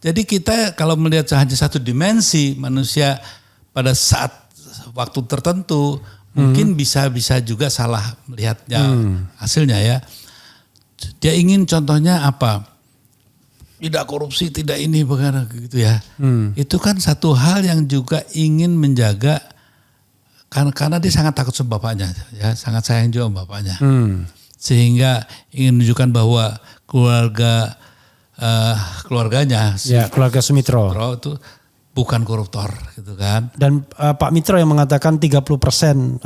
Jadi kita kalau melihat hanya satu dimensi manusia pada saat waktu tertentu, mungkin bisa juga salah melihatnya hasilnya ya. Dia ingin contohnya apa? Tidak korupsi, tidak ini bagaimana gitu ya. Itu kan satu hal yang juga ingin menjaga, karena dia sangat takut sama bapaknya, ya sangat sayang juga sama bapaknya. Sehingga ingin menunjukkan bahwa keluarganya, keluarga Sumitro itu bukan koruptor gitu kan. Dan Pak Mitro yang mengatakan 30%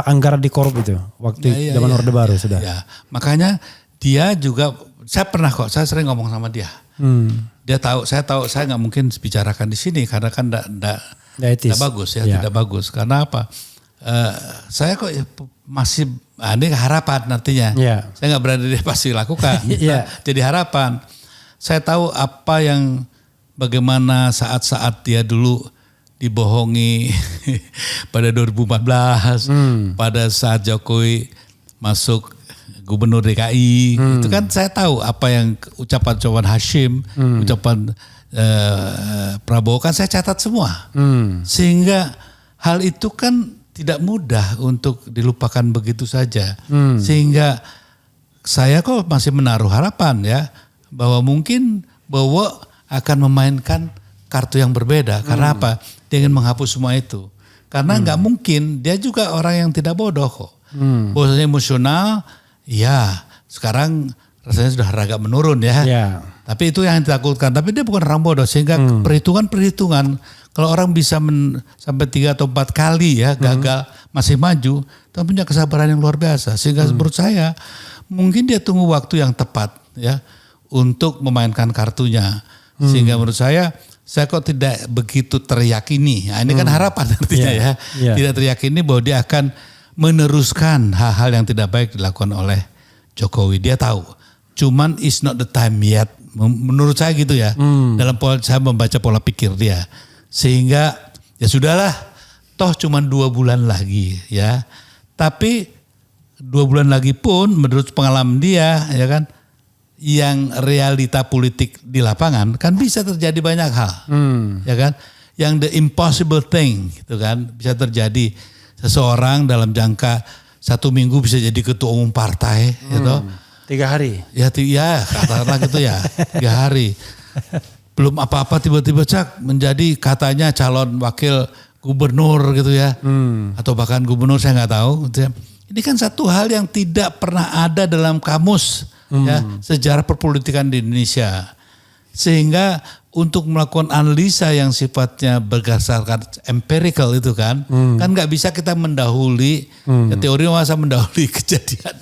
anggaran dikorup itu waktu zaman Orde Baru sudah. Ya. Makanya dia juga, saya sering ngomong sama dia. Dia tahu, saya nggak mungkin bicarakan di sini karena kan tidak bagus ya, tidak bagus. Karena apa? Saya kok masih ini harapan nantinya. Saya nggak berani dia pasti lakukan. Jadi harapan. Saya tahu apa yang bagaimana saat-saat dia dulu dibohongi pada 2014, pada saat Jokowi masuk gubernur DKI. Itu kan saya tahu apa yang ucapan Hashim, ucapan Prabowo kan saya catat semua. Sehingga hal itu kan tidak mudah untuk dilupakan begitu saja. Sehingga saya kok masih menaruh harapan ya, bahwa mungkin Bowo akan memainkan kartu yang berbeda. Karena apa? Dia ingin menghapus semua itu. Karena nggak mungkin, dia juga orang yang tidak bodoh kok. Bahwasanya emosional, ya sekarang rasanya sudah agak menurun ya. Tapi itu yang ditakutkan. Tapi dia bukan orang bodoh, sehingga perhitungan. Kalau orang bisa sampai 3 atau 4 kali ya gagal masih maju, tapi punya kesabaran yang luar biasa. Sehingga menurut saya mungkin dia tunggu waktu yang tepat ya untuk memainkan kartunya. Sehingga menurut saya kok tidak begitu teryakini. Nah, ini kan harapan artinya ya. Tidak teryakini bahwa dia akan meneruskan hal-hal yang tidak baik dilakukan oleh Jokowi. Dia tahu. Cuman it's not the time yet. Menurut saya gitu ya. Dalam saya membaca pola pikir dia. Sehingga ya sudahlah. Toh cuman 2 bulan lagi ya. Tapi 2 bulan lagi pun menurut pengalaman dia ya kan. Yang realita politik di lapangan kan bisa terjadi banyak hal. Ya kan. Yang the impossible thing gitu kan. Bisa terjadi seseorang dalam jangka 1 minggu bisa jadi ketua umum partai gitu. 3 hari. Ya katakanlah gitu ya. 3 hari. Belum apa-apa tiba-tiba menjadi katanya calon wakil gubernur gitu ya. Atau bahkan gubernur saya nggak tahu gitu ya. Ini kan satu hal yang tidak pernah ada dalam kamus ya sejarah perpolitikan di Indonesia. Sehingga untuk melakukan analisa yang sifatnya berdasarkan empirical itu kan nggak bisa kita mendahului ya, teori masa mendahului kejadian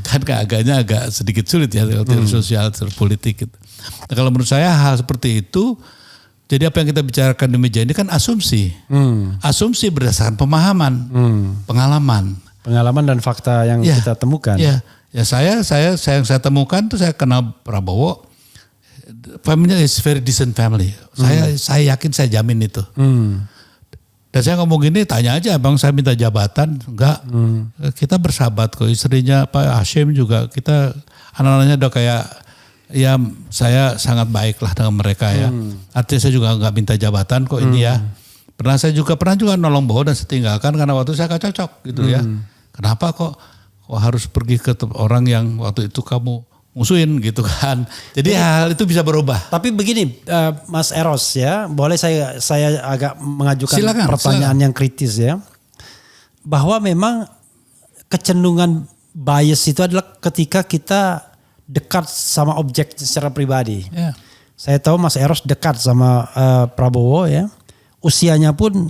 kan agak sedikit sulit ya teori sosial teori politik gitu. Nah, kalau menurut saya hal seperti itu, jadi apa yang kita bicarakan di meja ini kan asumsi berdasarkan pemahaman, pengalaman dan fakta yang kita temukan. Ya saya yang saya temukan tuh saya kenal Prabowo. Family is very decent family. Saya yakin saya jamin itu. Dan saya ngomong gini, tanya aja bang saya minta jabatan. Enggak, kita bersahabat kok. Istrinya Pak Hashim juga kita anak-anaknya udah kayak ya saya sangat baik lah dengan mereka ya. Artinya saya juga enggak minta jabatan kok ini ya. Pernah juga nolong Bowo dan setinggalkan karena waktu saya gak cocok gitu ya. Kenapa kok harus pergi ke orang yang waktu itu kamu musuhin gitu kan. Jadi hal itu bisa berubah. Tapi begini Mas Eros ya, boleh saya agak mengajukan pertanyaan yang kritis ya. Bahwa memang kecenderungan bias itu adalah ketika kita dekat sama objek secara pribadi. Yeah. Saya tahu Mas Eros dekat sama Prabowo ya. Usianya pun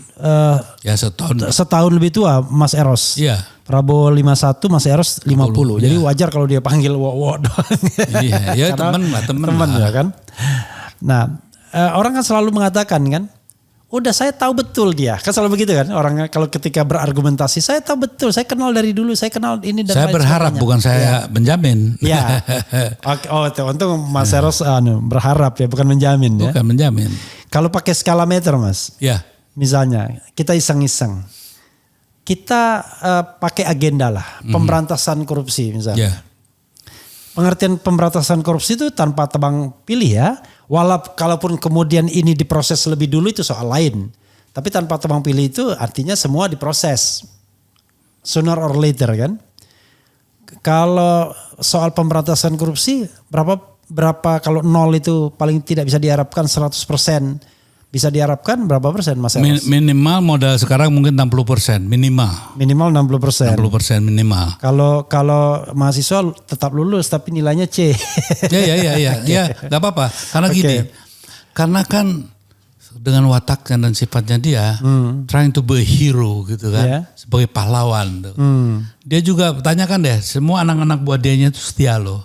setahun lebih tua Mas Eros. Yeah. Prabowo 51, Mas Eros 50. Jadi wajar kalau dia panggil wo doang. Iya, teman ya kan. Nah, orang kan selalu mengatakan kan, udah saya tahu betul dia. Kan selalu begitu kan, orang kalau ketika berargumentasi, saya tahu betul, saya kenal dari dulu, saya kenal ini dan saya berharap bukan saya menjamin. Iya. Untuk Mas Eros berharap ya, bukan menjamin ya. Bukan menjamin. Kalau pakai skala meter Mas. Ya. Misalnya, kita iseng-iseng. Kita pakai agenda lah, pemberantasan korupsi misalnya. Yeah. Pengertian pemberantasan korupsi itu tanpa tebang pilih ya. Kalaupun kemudian ini diproses lebih dulu itu soal lain. Tapi tanpa tebang pilih itu artinya semua diproses. Sooner or later kan. Kalau soal pemberantasan korupsi berapa kalau 0 itu paling tidak bisa diharapkan 100%. Bisa diharapkan berapa persen Mas Eros? Minimal modal sekarang mungkin 60%. Minimal 60%. 60% minimal. Kalau mahasiswa tetap lulus tapi nilainya C. Ya, gak apa-apa. Karena gini, karena kan dengan wataknya dan sifatnya dia, trying to be a hero gitu kan, sebagai pahlawan. Dia juga tanyakan deh, semua anak-anak buah dianya itu setia loh.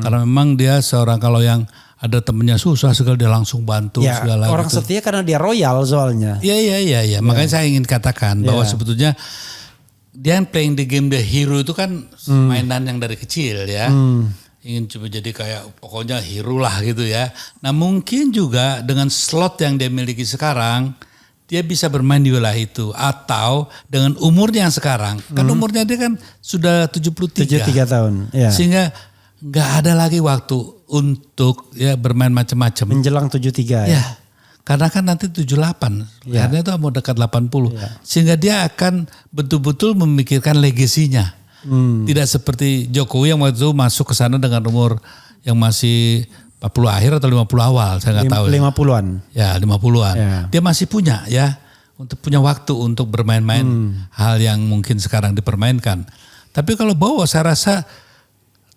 Karena memang dia seorang kalau yang ada temennya susah segala dia langsung bantu segala orang gitu. Setia karena dia royal soalnya. Iya. Makanya saya ingin katakan bahwa sebetulnya dia yang playing the game the hero itu kan mainan yang dari kecil ya. Ingin coba jadi kayak pokoknya hero lah gitu ya. Nah mungkin juga dengan slot yang dia miliki sekarang dia bisa bermain di wilayah itu. Atau dengan umurnya yang sekarang. Kan umurnya dia kan sudah 73 tahun. Ya. Sehingga nggak ada lagi waktu untuk ya bermain macam-macam. Menjelang 73 ya. Karena kan nanti 78. Karena itu mau dekat 80. Ya. Sehingga dia akan betul-betul memikirkan legasinya. Tidak seperti Jokowi yang waktu itu masuk ke sana dengan umur yang masih 40 akhir atau 50 awal. Saya nggak tahu. 50-an. Ya 50-an. Ya. Dia masih punya ya. Untuk punya waktu untuk bermain-main hal yang mungkin sekarang dipermainkan. Tapi kalau Bowo saya rasa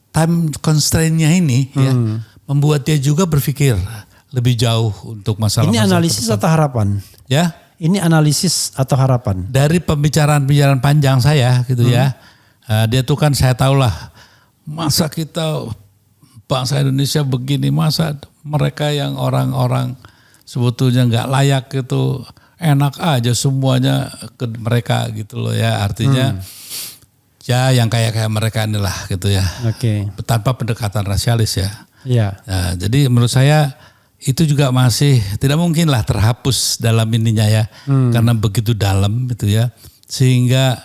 time constraint-nya ini ya membuat dia juga berpikir lebih jauh untuk masalah. Ini analisis atau harapan? Ya. Ini analisis atau harapan? Dari pembicaraan panjang saya gitu ya. Dia tuh kan saya tahu lah masa kita bangsa Indonesia begini, masa mereka yang orang-orang sebetulnya nggak layak itu enak aja semuanya ke mereka gitu loh ya. Artinya ya yang kayak mereka inilah gitu ya. Oke. Tanpa pendekatan rasialis ya. Iya. Nah, jadi menurut saya itu juga masih tidak mungkin lah terhapus dalam ininya ya. Karena begitu dalam gitu ya. Sehingga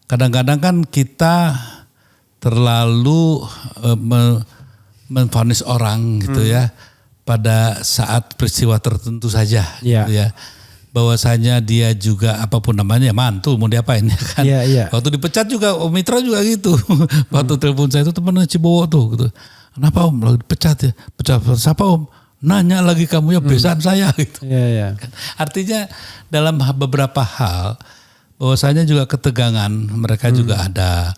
kadang-kadang kan kita terlalu memvonis orang gitu ya pada saat peristiwa tertentu saja gitu ya. Bahwasanya dia juga apapun namanya mantu mau diapain ya kan. Waktu dipecat juga Om Mitra juga gitu. Waktu telepon saya itu teman Cibowo tuh gitu. Kenapa Om lagi dipecat ya? Pecat siapa Om? Nanya lagi kamu ya besan saya gitu. Artinya dalam beberapa hal bahwasanya juga ketegangan mereka juga ada.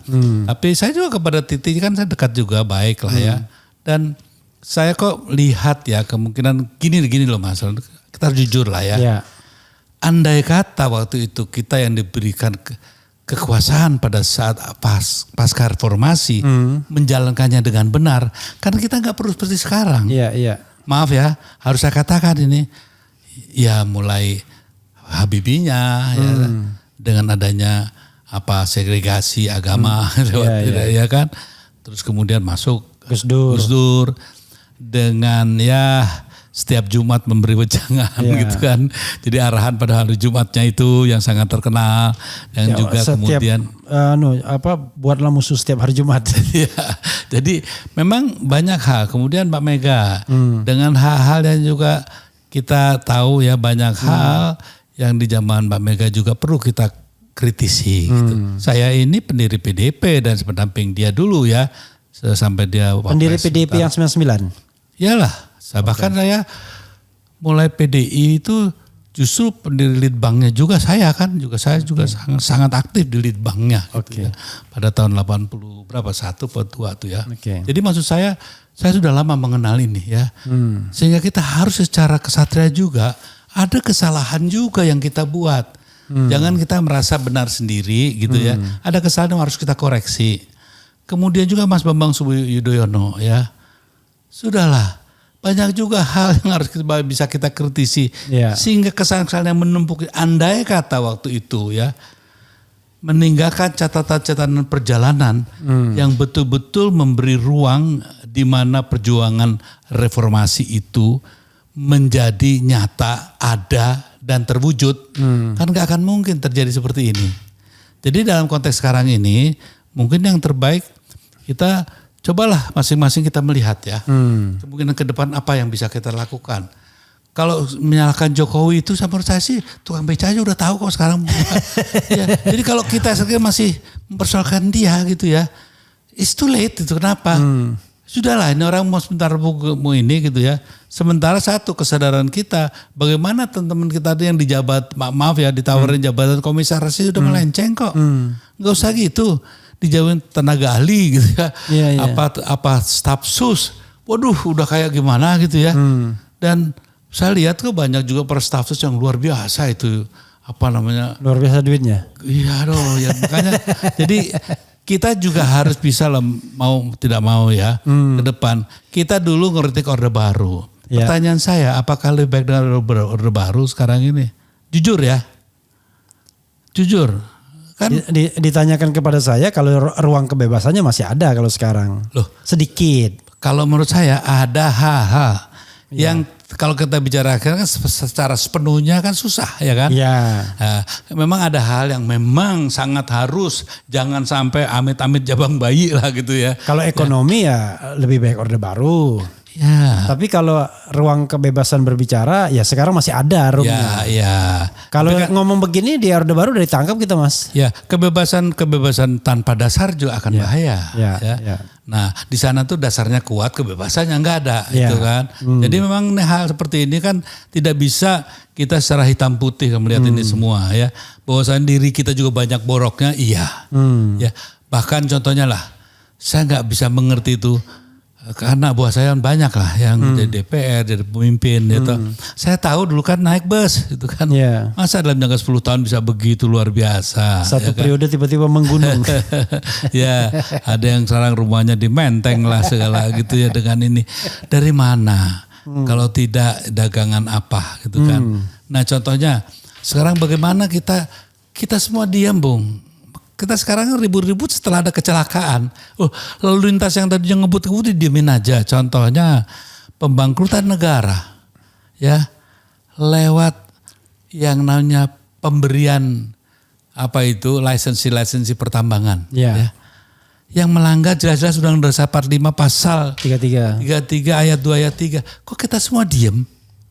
Tapi saya juga kepada Titi kan saya dekat juga baik lah ya. Dan saya kok lihat ya kemungkinan gini loh Mas. Kita harus jujur lah ya. Andai kata waktu itu kita yang diberikan kekuasaan pada saat pasca reformasi menjalankannya dengan benar. Karena kita nggak perlu seperti sekarang. Maaf ya harus saya katakan ini. Ya mulai Habibinya ya. Dengan adanya segregasi agama ya kan, terus kemudian masuk Gus Dur dengan ya setiap Jumat memberi wejangan gitu kan, jadi arahan pada hari Jumatnya itu yang sangat terkenal dan juga kemudian buatlah musuh setiap hari Jumat. Jadi memang banyak hal. Kemudian Mbak Mega dengan hal-hal yang juga kita tahu ya banyak hal yang di zaman Mbak Mega juga perlu kita kritisi gitu. Saya ini pendiri PDIP dan pendamping dia dulu ya sampai dia pendiri PDIP yang 99. Iyalah, bahkan saya mulai PDI itu justru pendiri Litbangnya juga saya sangat aktif di Litbangnya gitu ya. Pada tahun 80 berapa 1 atau 2 tuh ya. Jadi maksud saya sudah lama mengenal ini ya. Sehingga kita harus secara kesatria juga ada kesalahan juga yang kita buat. Jangan kita merasa benar sendiri gitu ya. Ada kesalahan yang harus kita koreksi. Kemudian juga Mas Bambang Yudhoyono ya. Sudahlah. Banyak juga hal yang harus bisa kita kritisi. Sehingga kesalahan-kesalahan yang menumpuk. Andai kata waktu itu ya. Meninggalkan catatan-catatan perjalanan. Yang betul-betul memberi ruang di mana perjuangan reformasi itu menjadi nyata, ada dan terwujud, kan gak akan mungkin terjadi seperti ini. Jadi dalam konteks sekarang ini, mungkin yang terbaik kita cobalah masing-masing kita melihat ya, kemungkinan ke depan apa yang bisa kita lakukan. Kalau menyalahkan Jokowi itu menurut saya sih tukang beca aja udah tahu kok sekarang. Ya, jadi kalau kita sekarang masih mempersoalkan dia gitu ya, it's too late itu kenapa? Sudahlah ini orang mau sebentar mau ini gitu ya. Sementara satu kesadaran kita bagaimana teman-teman kita yang dijabat maaf ya ditawarin jabatan komisaris udah melenceng kok. Nggak usah gitu dijauhin tenaga ahli gitu ya. Apa staf sus. Waduh udah kayak gimana gitu ya. Dan saya lihat kok banyak juga para staf sus yang luar biasa itu luar biasa duitnya. Iya dong ya makanya jadi kita juga harus bisa mau tidak mau ya ke depan. Kita dulu ngeritik Orde Baru. Pertanyaan saya, apakah lebih baik dengan Orde Baru sekarang ini? Jujur ya. Jujur. Kan ditanyakan kepada saya kalau ruang kebebasannya masih ada kalau sekarang. Loh, sedikit. Kalau menurut saya ada hal-hal yang kalau kita bicarakan kan secara sepenuhnya kan susah ya kan. Nah, memang ada hal yang memang sangat harus jangan sampai amit-amit jabang bayi lah gitu ya. Kalau ekonomi ya lebih baik Orde Baru. Tapi kalau ruang kebebasan berbicara ya sekarang masih ada ruangnya. Kalau ngomong begini di Orde Baru udah ditangkap kita Mas. Ya kebebasan tanpa dasar juga akan bahaya. Nah di sana tuh dasarnya kuat kebebasannya nggak ada gitu kan. Jadi memang hal seperti ini kan tidak bisa kita secara hitam putih melihat ini semua ya. Bahwasanya diri kita juga banyak boroknya ya. Bahkan contohnya lah saya nggak bisa mengerti itu. Karena buah saya banyak lah yang jadi DPR, jadi pemimpin gitu. Saya tahu dulu kan naik bus gitu kan. Iya. Masa dalam jangka 10 tahun bisa begitu luar biasa. Satu ya kan? periode tiba-tiba menggunung. Ya, ada yang sekarang rumahnya di Menteng lah segala gitu ya dengan ini. Dari mana? Kalau tidak dagangan apa gitu kan. Nah contohnya sekarang bagaimana kita semua diam Bung. Kita sekarang ribut-ribut setelah ada kecelakaan. Lalu lintas yang tadinya ngebut-ngebut didiemin aja. Contohnya pembangkrutan negara. Ya, lewat yang namanya pemberian lisensi pertambangan. Ya. Yang melanggar jelas-jelas Undang-Undang Dasar 45 pasal 33 ayat 2 ayat 3. Kok kita semua diem?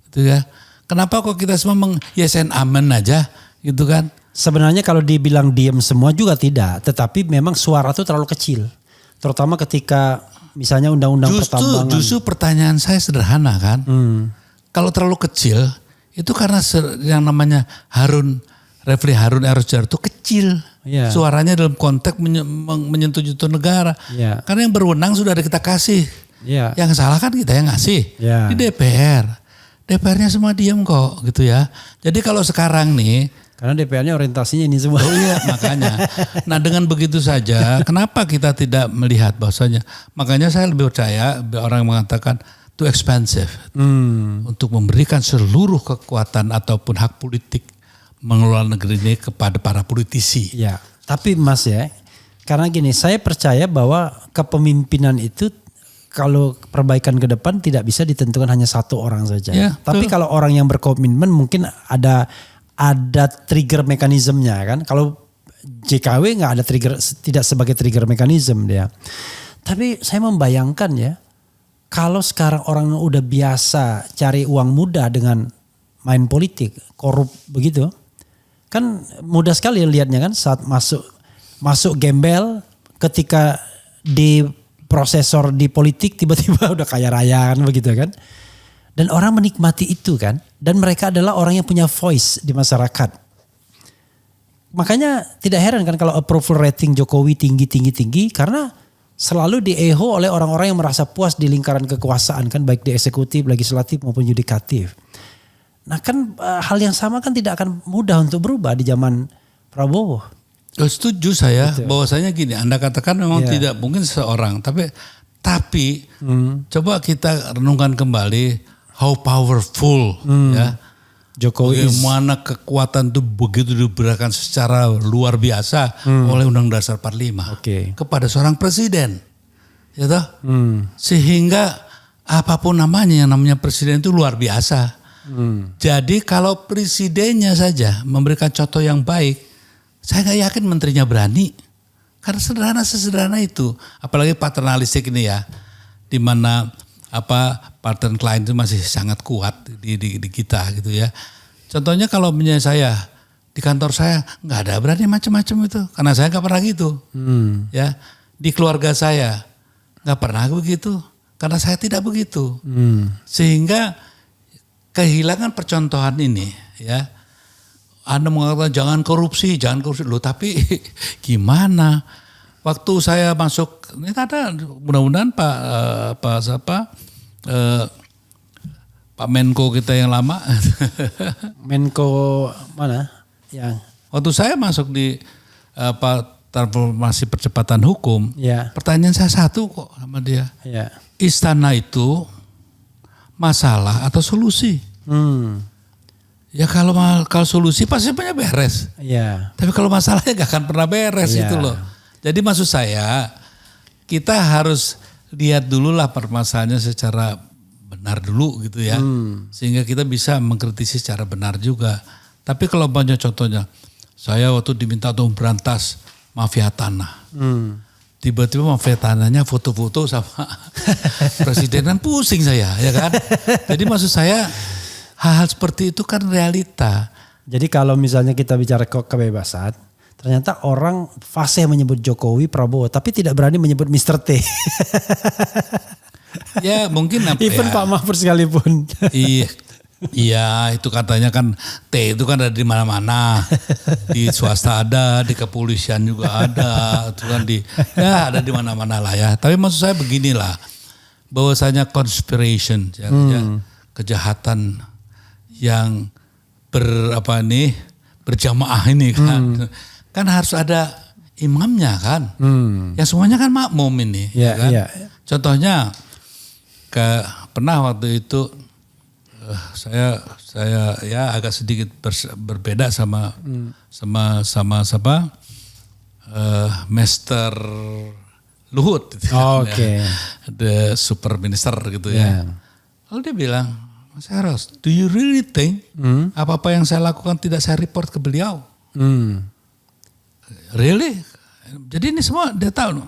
Gitu ya. Kenapa kok kita semua yes and amen aja gitu kan? Sebenarnya kalau dibilang diem semua juga tidak. Tetapi memang suara itu terlalu kecil. Terutama ketika misalnya undang-undang pertambangan. Justru pertanyaan saya sederhana kan. Kalau terlalu kecil itu karena yang namanya Refli Harun Erojar itu kecil. Yeah. Suaranya dalam konteks menyentuh negara. Yeah. Karena yang berwenang sudah ada kita kasih. Yeah. Yang salah kan kita yang ngasih. Yeah. Di DPR. DPR-nya semua diem kok gitu ya. Jadi kalau sekarang nih. Karena DPR-nya orientasinya ini semua. Oh iya makanya. Nah dengan begitu saja kenapa kita tidak melihat bahwasanya. Makanya saya lebih percaya orang mengatakan too expensive. Untuk memberikan seluruh kekuatan ataupun hak politik mengelola negeri ini kepada para politisi. Ya, tapi Mas ya, karena gini, saya percaya bahwa kepemimpinan itu kalau perbaikan ke depan tidak bisa ditentukan hanya satu orang saja. Ya, tapi kalau orang yang berkomitmen mungkin ada trigger mekanismenya kan. Kalau JKW nggak ada trigger, tidak sebagai trigger mekanisme dia. Tapi saya membayangkan ya, kalau sekarang orang udah biasa cari uang mudah dengan main politik, korup begitu. Kan mudah sekali lihatnya kan saat masuk gembel ketika di prosesor di politik tiba-tiba udah kaya raya kan begitu kan. Dan orang menikmati itu kan. Dan mereka adalah orang yang punya voice di masyarakat. Makanya tidak heran kan kalau approval rating Jokowi tinggi karena selalu dieho oleh orang-orang yang merasa puas di lingkaran kekuasaan kan baik di eksekutif, legislatif maupun yudikatif. Nah kan hal yang sama kan tidak akan mudah untuk berubah di zaman Prabowo. Setuju saya bahwasanya gini, Anda katakan memang tidak mungkin seseorang, tapi coba kita renungkan kembali how powerful ya Jokowi bagaimana kekuatan itu begitu diberikan secara luar biasa oleh Undang-Undang Dasar 45 kepada seorang presiden, ya toh, sehingga apapun namanya yang namanya presiden itu luar biasa. Jadi kalau presidennya saja memberikan contoh yang baik, saya nggak yakin menterinya berani. Karena sesederhana itu, apalagi paternalistik ini ya, di mana partner klien itu masih sangat kuat di kita gitu ya. Contohnya kalau misalnya saya di kantor saya nggak ada berani macam-macam itu, karena saya nggak pernah gitu. Ya, di keluarga saya nggak pernah begitu, karena saya tidak begitu. Sehingga kehilangan percontohan ini ya. Anda mengatakan jangan korupsi loh, tapi gimana? Waktu saya masuk ini ada mudah-mudahan Pak Menko kita yang lama. Menko mana? Yang waktu saya masuk di transformasi percepatan hukum, pertanyaan saya satu kok sama dia. Istana itu masalah atau solusi? Ya kalau solusi pasti punya beres. Tapi kalau masalahnya gak akan pernah beres itu loh. Jadi maksud saya kita harus lihat dulu lah permasalahannya secara benar dulu gitu ya. Sehingga kita bisa mengkritisi secara benar juga. Tapi kalau banyak contohnya, saya waktu diminta untuk berantas mafia tanah. Tiba-tiba mafia tanahnya foto-foto sama presiden, kan pusing saya ya kan. Jadi maksud saya hal-hal seperti itu kan realita. Jadi kalau misalnya kita bicara kebebasan, ternyata orang fasih menyebut Jokowi, Prabowo, tapi tidak berani menyebut Mr. T. Ya mungkin even Pak Mahfud sekalipun. Iya itu katanya kan T itu kan ada di mana-mana. Di swasta ada, di kepolisian juga ada, itu kan ada di mana-mana lah ya. Tapi maksud saya beginilah. bahwasanya conspiration, ya, kejahatan yang berjamaah ini kan harus ada imamnya kan, yang semuanya kan makmum ini, ya kan. Contohnya pernah waktu itu saya ya agak sedikit berbeda sama Master Luhut, Oke. the super minister gitu ya. Lalu dia bilang, Mas Eros, do you really think apa-apa yang saya lakukan tidak saya report ke beliau? Really? Jadi ini semua dia tahu.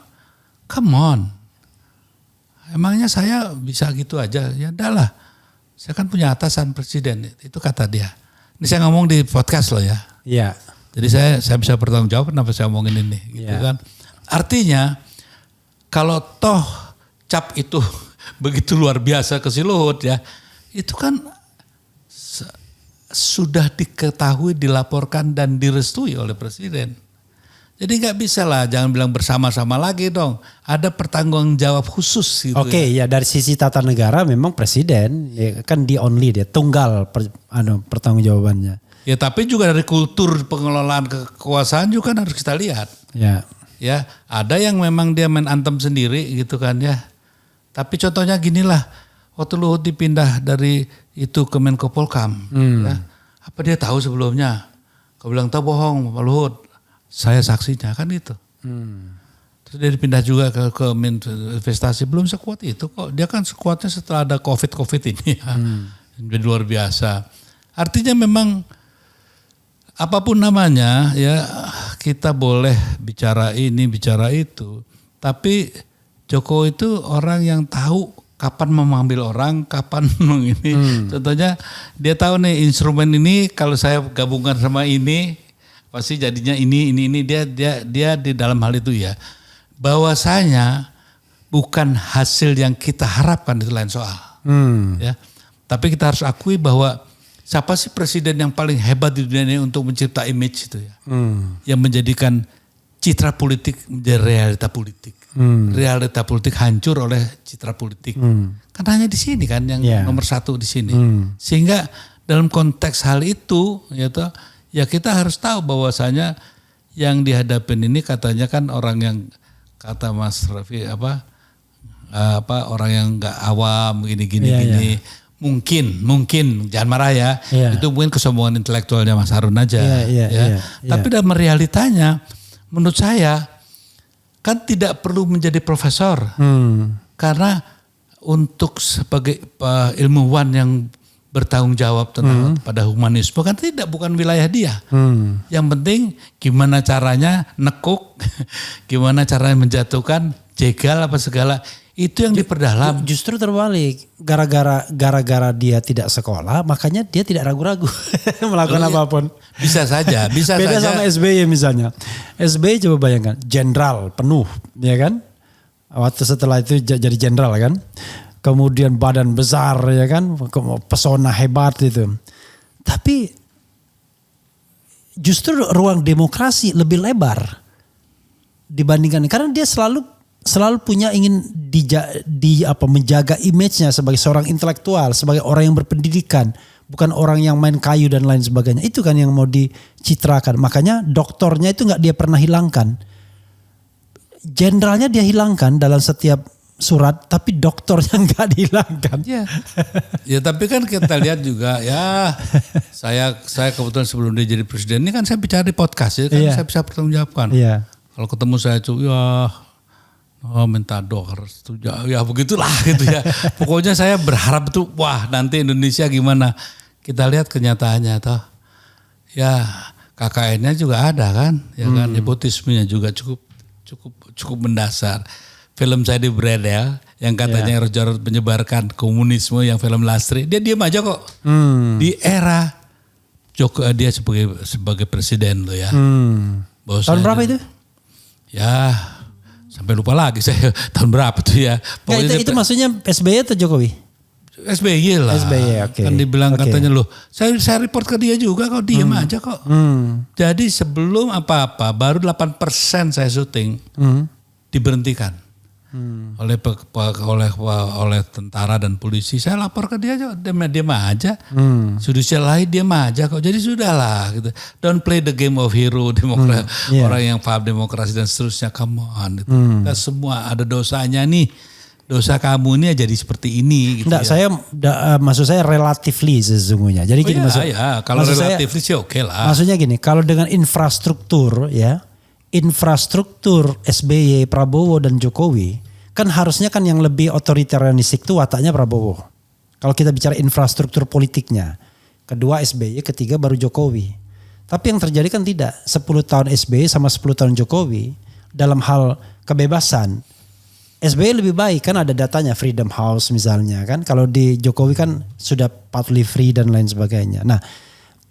Come on. Emangnya saya bisa gitu aja? Ya udahlah. Saya kan punya atasan presiden. Itu kata dia. Ini saya ngomong di podcast loh ya. Iya. Jadi saya bisa bertanggung jawab kenapa saya ngomongin ini. Gitu kan. Artinya kalau toh cap itu begitu luar biasa ke si Luhut ya. Itu kan sudah diketahui, dilaporkan dan direstui oleh presiden. Jadi nggak bisa lah, jangan bilang bersama-sama lagi dong. Ada pertanggung jawab khusus gitu. Oke, ya dari sisi tata negara memang presiden ya kan dia tunggal pertanggung jawabannya. Ya tapi juga dari kultur pengelolaan kekuasaan juga kan harus kita lihat. Ya. Ya, ada yang memang dia main antem sendiri gitu kan ya. Tapi contohnya ginilah, waktu Luhut dipindah dari itu ke Menko Polkam, ya, apa dia tahu sebelumnya? Kau bilang tahu bohong Pak Luhut, saya saksinya kan itu. Terus dia dipindah juga ke investasi, belum sekuat itu kok. Dia kan sekuatnya setelah ada COVID ini ya. Jadi luar biasa. Artinya memang apapun namanya ya kita boleh bicara ini, bicara itu. Tapi Jokowi itu orang yang tahu kapan mengambil orang, kapan ini. Contohnya dia tahu nih instrumen ini kalau saya gabungkan sama ini pasti jadinya ini. Dia di dalam hal itu ya. Bahwasanya bukan hasil yang kita harapkan itu lain soal. Ya. Tapi kita harus akui bahwa siapa sih presiden yang paling hebat di dunia ini untuk mencipta image itu ya. Yang menjadikan citra politik menjadi realita politik. Realita politik hancur oleh citra politik. Kan hanya di sini kan yang nomor satu di sini. Sehingga dalam konteks hal itu ya kita harus tahu bahwasanya yang dihadapin ini katanya kan orang yang kata Mas Raffi orang yang nggak awam gini. Mungkin jangan marah ya. Itu mungkin kesombongan intelektualnya Mas Harun aja. Tapi dalam realitanya menurut saya kan tidak perlu menjadi profesor. Karena untuk sebagai ilmuwan yang bertanggung jawab tentang pada humanisme kan bukan wilayah dia. Yang penting gimana caranya nekuk, gimana caranya menjatuhkan, jegal apa segala. Itu yang diperdalam. Justru terbalik. Gara-gara dia tidak sekolah, makanya dia tidak ragu-ragu melakukan apapun. Bisa saja. Beda sama SBY misalnya. SBY coba bayangkan, jenderal penuh, ya kan? Waktu setelah itu jadi jenderal kan. Kemudian badan besar, ya kan? Pesona hebat itu. Tapi justru ruang demokrasi lebih lebar dibandingkan, karena dia selalu punya ingin menjaga image-nya sebagai seorang intelektual, sebagai orang yang berpendidikan, bukan orang yang main kayu dan lain sebagainya. Itu kan yang mau dicitrakan. Makanya doktornya itu nggak dia pernah hilangkan. Jenderalnya dia hilangkan dalam setiap surat, tapi doktornya nggak dihilangkan. Ya tapi kan kita lihat juga ya, saya kebetulan sebelum dia jadi presiden ini kan saya bicara di podcast ya kan, saya bisa bertanggungjawabkan. Kalau ketemu saya itu minta doa ya begitulah gitu ya. Pokoknya saya berharap tuh nanti Indonesia gimana. Kita lihat kenyataannya toh. Ya KKN-nya juga ada kan, ya kan, nepotismenya juga cukup mendasar. Film saya di Bredel yang katanya Jarod menyebarkan komunisme, yang film Lastri, dia diam aja kok. Di era Jokowi dia sebagai presiden loh ya. Tahun berapa itu? Ya sampai lupa lagi saya tahun berapa tuh ya. Pokoknya itu maksudnya SBY atau Jokowi? SBY lah. SBY, oke. Kan dibilang katanya loh, saya report ke dia juga kok, diem aja kok. Jadi sebelum apa-apa baru 8% saya syuting diberhentikan. oleh tentara dan polisi. Saya lapor ke dia aja, diam aja. Judicial lain diam aja kok. Jadi sudahlah gitu. Don't play the game of hero orang yang paham demokrasi dan seterusnya. Come on. Gitu. Kita semua ada dosanya nih. Dosa kamu ini jadi seperti ini gitu. Enggak, maksud saya relatively sesungguhnya. Jadi gini kalau relatively sih oke lah. Maksudnya gini, kalau dengan infrastruktur SBY, Prabowo dan Jokowi, kan harusnya kan yang lebih otoritarianistik itu wataknya Prabowo. Kalau kita bicara infrastruktur politiknya. Kedua SBY, ketiga baru Jokowi. Tapi yang terjadi kan tidak. 10 tahun SBY sama 10 tahun Jokowi dalam hal kebebasan. SBY lebih baik kan ada datanya Freedom House misalnya kan. Kalau di Jokowi kan sudah partly free dan lain sebagainya. Nah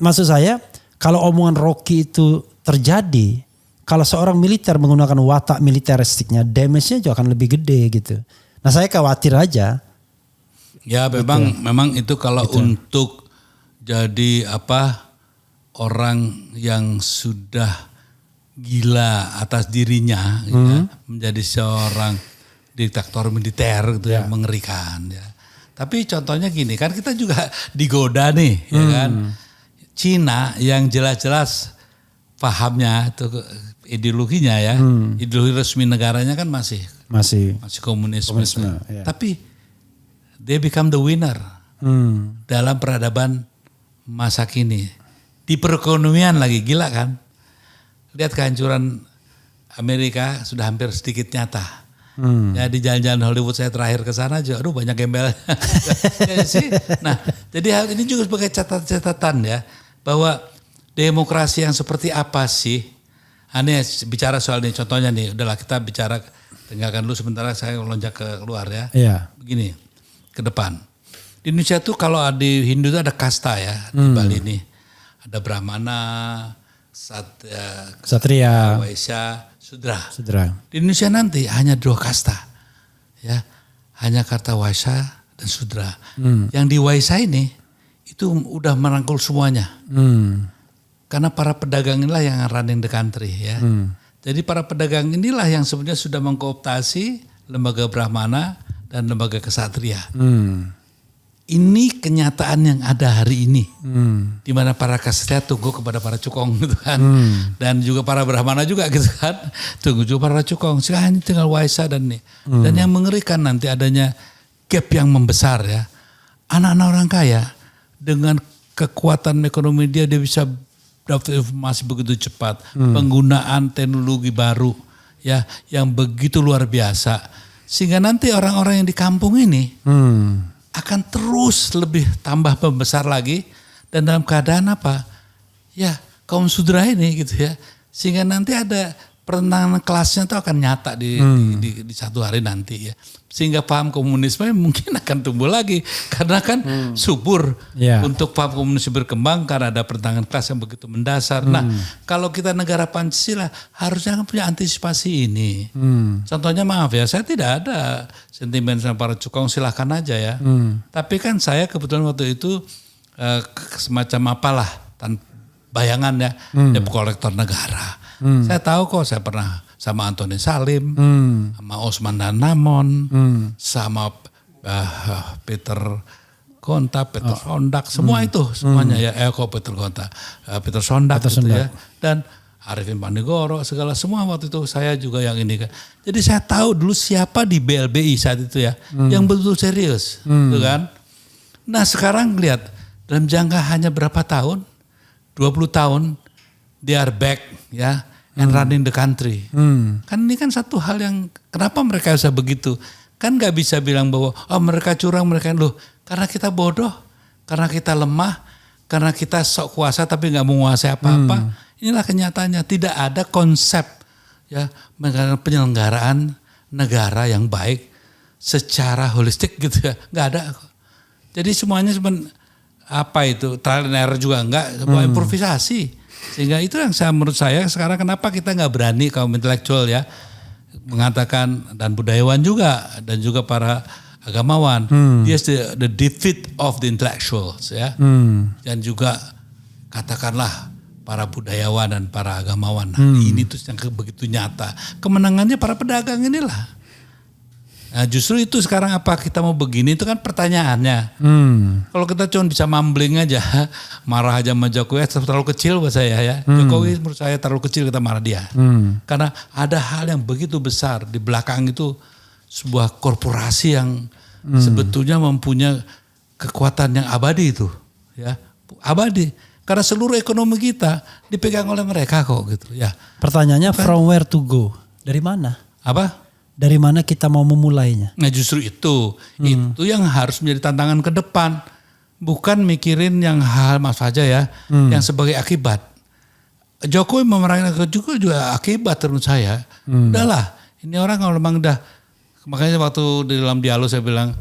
maksud saya kalau omongan Rocky itu terjadi. Kalau seorang militer menggunakan watak militeristiknya damage-nya juga akan lebih gede gitu. Nah saya khawatir aja. Ya memang itu kalau untuk jadi orang yang sudah gila atas dirinya ya, menjadi seorang diktator militer gitu ya mengerikan ya. Tapi contohnya gini kan kita juga digoda nih ya kan. Cina yang jelas-jelas pahamnya itu ideologinya ya. Ideologi resmi negaranya kan masih komunisme. Ya. Tapi they become the winner dalam peradaban masa kini. Di perekonomian lagi gila kan. Lihat kehancuran Amerika sudah hampir sedikit nyata. Ya di jalan-jalan Hollywood saya terakhir ke sana juga, aduh banyak gembel. Nah, jadi hal ini juga sebagai catatan ya bahwa demokrasi yang seperti apa sih? Aneh bicara soal ini contohnya nih, udahlah kita bicara tinggalkan dulu sementara saya lonjak ke luar ya. Iya. Begini ke depan. Di Indonesia tuh kalau di Hindu tuh ada kasta ya di Bali ini ada Brahmana, Satria, Waisya. Sudra. Di Indonesia nanti hanya 2 kasta, ya, hanya kasta Waisya dan Sudra. Yang di Waisya ini itu udah merangkul semuanya, karena para pedagang inilah yang running the country, ya. Jadi para pedagang inilah yang sebenarnya sudah mengkooptasi lembaga Brahmana dan lembaga Ksatria. Ini kenyataan yang ada hari ini, di mana para Ksatria tunggu kepada para cukong gitu kan, dan juga para Brahmana juga gitu kan, tunggu juga para cukong. Sekarang tinggal Waisya dan nih, dan yang mengerikan nanti adanya gap yang membesar ya. Anak-anak orang kaya dengan kekuatan ekonomi dia bisa dapat informasi begitu cepat, penggunaan teknologi baru ya yang begitu luar biasa, sehingga nanti orang-orang yang di kampung ini akan terus lebih tambah membesar lagi dan dalam keadaan apa? Ya kaum Sudra ini gitu ya. Sehingga nanti ada pertentangan kelasnya itu akan nyata di satu hari nanti ya. Sehingga paham komunisme mungkin akan tumbuh lagi karena kan subur untuk paham komunisme berkembang karena ada pertentangan kelas yang begitu mendasar. Nah kalau kita negara Pancasila harusnya kan punya antisipasi ini. Contohnya maaf ya, saya tidak ada sentimen sama para cukong, silahkan aja ya. Tapi kan saya kebetulan waktu itu semacam apalah bayangan ya, debt collector negara. Saya tahu kok, saya pernah sama Antoni Salim, sama Osman dan Namon, sama Peter Gonta, Peter Sondak, semua itu semuanya ya. Peter Gonta, Peter Sondak gitu ya. Dan Arifin Pandigoro segala semua waktu itu saya juga yang ini kan. Jadi saya tahu dulu siapa di BLBI saat itu ya, yang betul serius, gitu kan. Nah sekarang lihat dalam jangka hanya berapa tahun, 20 tahun, they are back ya. And running the country. Kan ini kan satu hal yang kenapa mereka bisa begitu? Kan gak bisa bilang bahwa mereka curang, mereka loh. Karena kita bodoh, karena kita lemah, karena kita sok kuasa tapi gak menguasai apa-apa. Inilah kenyataannya, tidak ada konsep ya penyelenggaraan negara yang baik secara holistik gitu ya. Gak ada. Jadi semuanya trial and error juga enggak, sebuah improvisasi. Sehingga itu yang menurut saya sekarang kenapa kita nggak berani kaum intelektual ya mengatakan, dan budayawan juga dan juga para agamawan, yes, the defeat of the intellectuals ya, dan juga katakanlah para budayawan dan para agamawan. Nah, ini tuh yang begitu nyata. Kemenangannya para pedagang inilah. Nah, justru itu sekarang apa kita mau begini itu kan pertanyaannya. Kalau kita cuma bisa mumbling aja, marah aja sama Jokowi terlalu kecil buat saya ya. Jokowi menurut saya terlalu kecil kita marah dia. Karena ada hal yang begitu besar di belakang itu sebuah korporasi yang sebetulnya mempunyai kekuatan yang abadi itu, ya abadi. Karena seluruh ekonomi kita dipegang oleh mereka kok gitu ya. Pertanyaannya from where to go? Dari mana? Apa? Dari mana kita mau memulainya? Nah justru itu yang harus menjadi tantangan ke depan. Bukan mikirin yang hal mas saja ya, yang sebagai akibat. Jokowi memerangi juga akibat menurut saya. Udahlah, ini orang kalau memang udah, makanya waktu di dalam dialog saya bilang,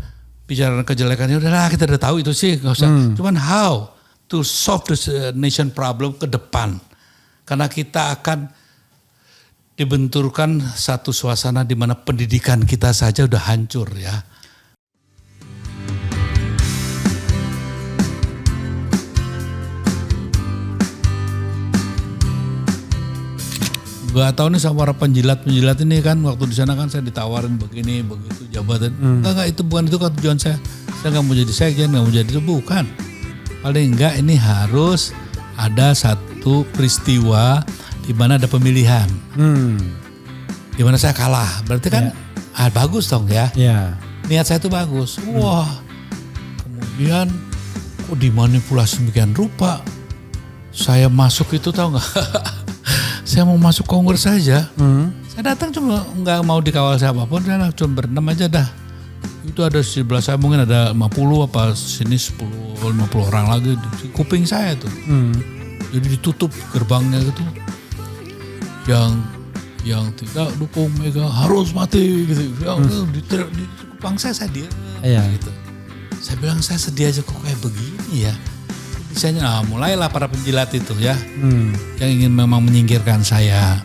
bicara kejelekannya udahlah kita udah tahu itu sih, nggak usah. Cuman how to solve this nation problem ke depan. Karena kita akan dibenturkan satu suasana di mana pendidikan kita saja udah hancur ya. Gak tahu nih sama para penjilat ini kan waktu di sana kan saya ditawarin begini begitu jabatan. Enggak itu bukan itu kan tujuan saya. Saya nggak mau jadi sekjen, nggak mau jadi itu bukan. Paling enggak ini harus ada satu peristiwa di mana ada pemilihan, di mana saya kalah, berarti kan bagus dong ya. Niat saya itu bagus. Wah, kemudian kok dimanipulasi demikian rupa. Saya masuk itu tahu nggak? Saya mau masuk kongres saja. Saya datang cuma nggak mau dikawal siapapun, saya cuma berenam aja dah. Itu ada di sebelah saya mungkin ada 50 apa sini 10-50 orang lagi di kuping saya tuh. Jadi ditutup gerbangnya gitu. Yang tidak dukung Mega harus mati gitu. Di kupang saya dia gitu. Saya bilang saya sedih aja kok kayak begini ya. Misalnya mulailah para penjilat itu ya. Yang ingin memang menyingkirkan saya.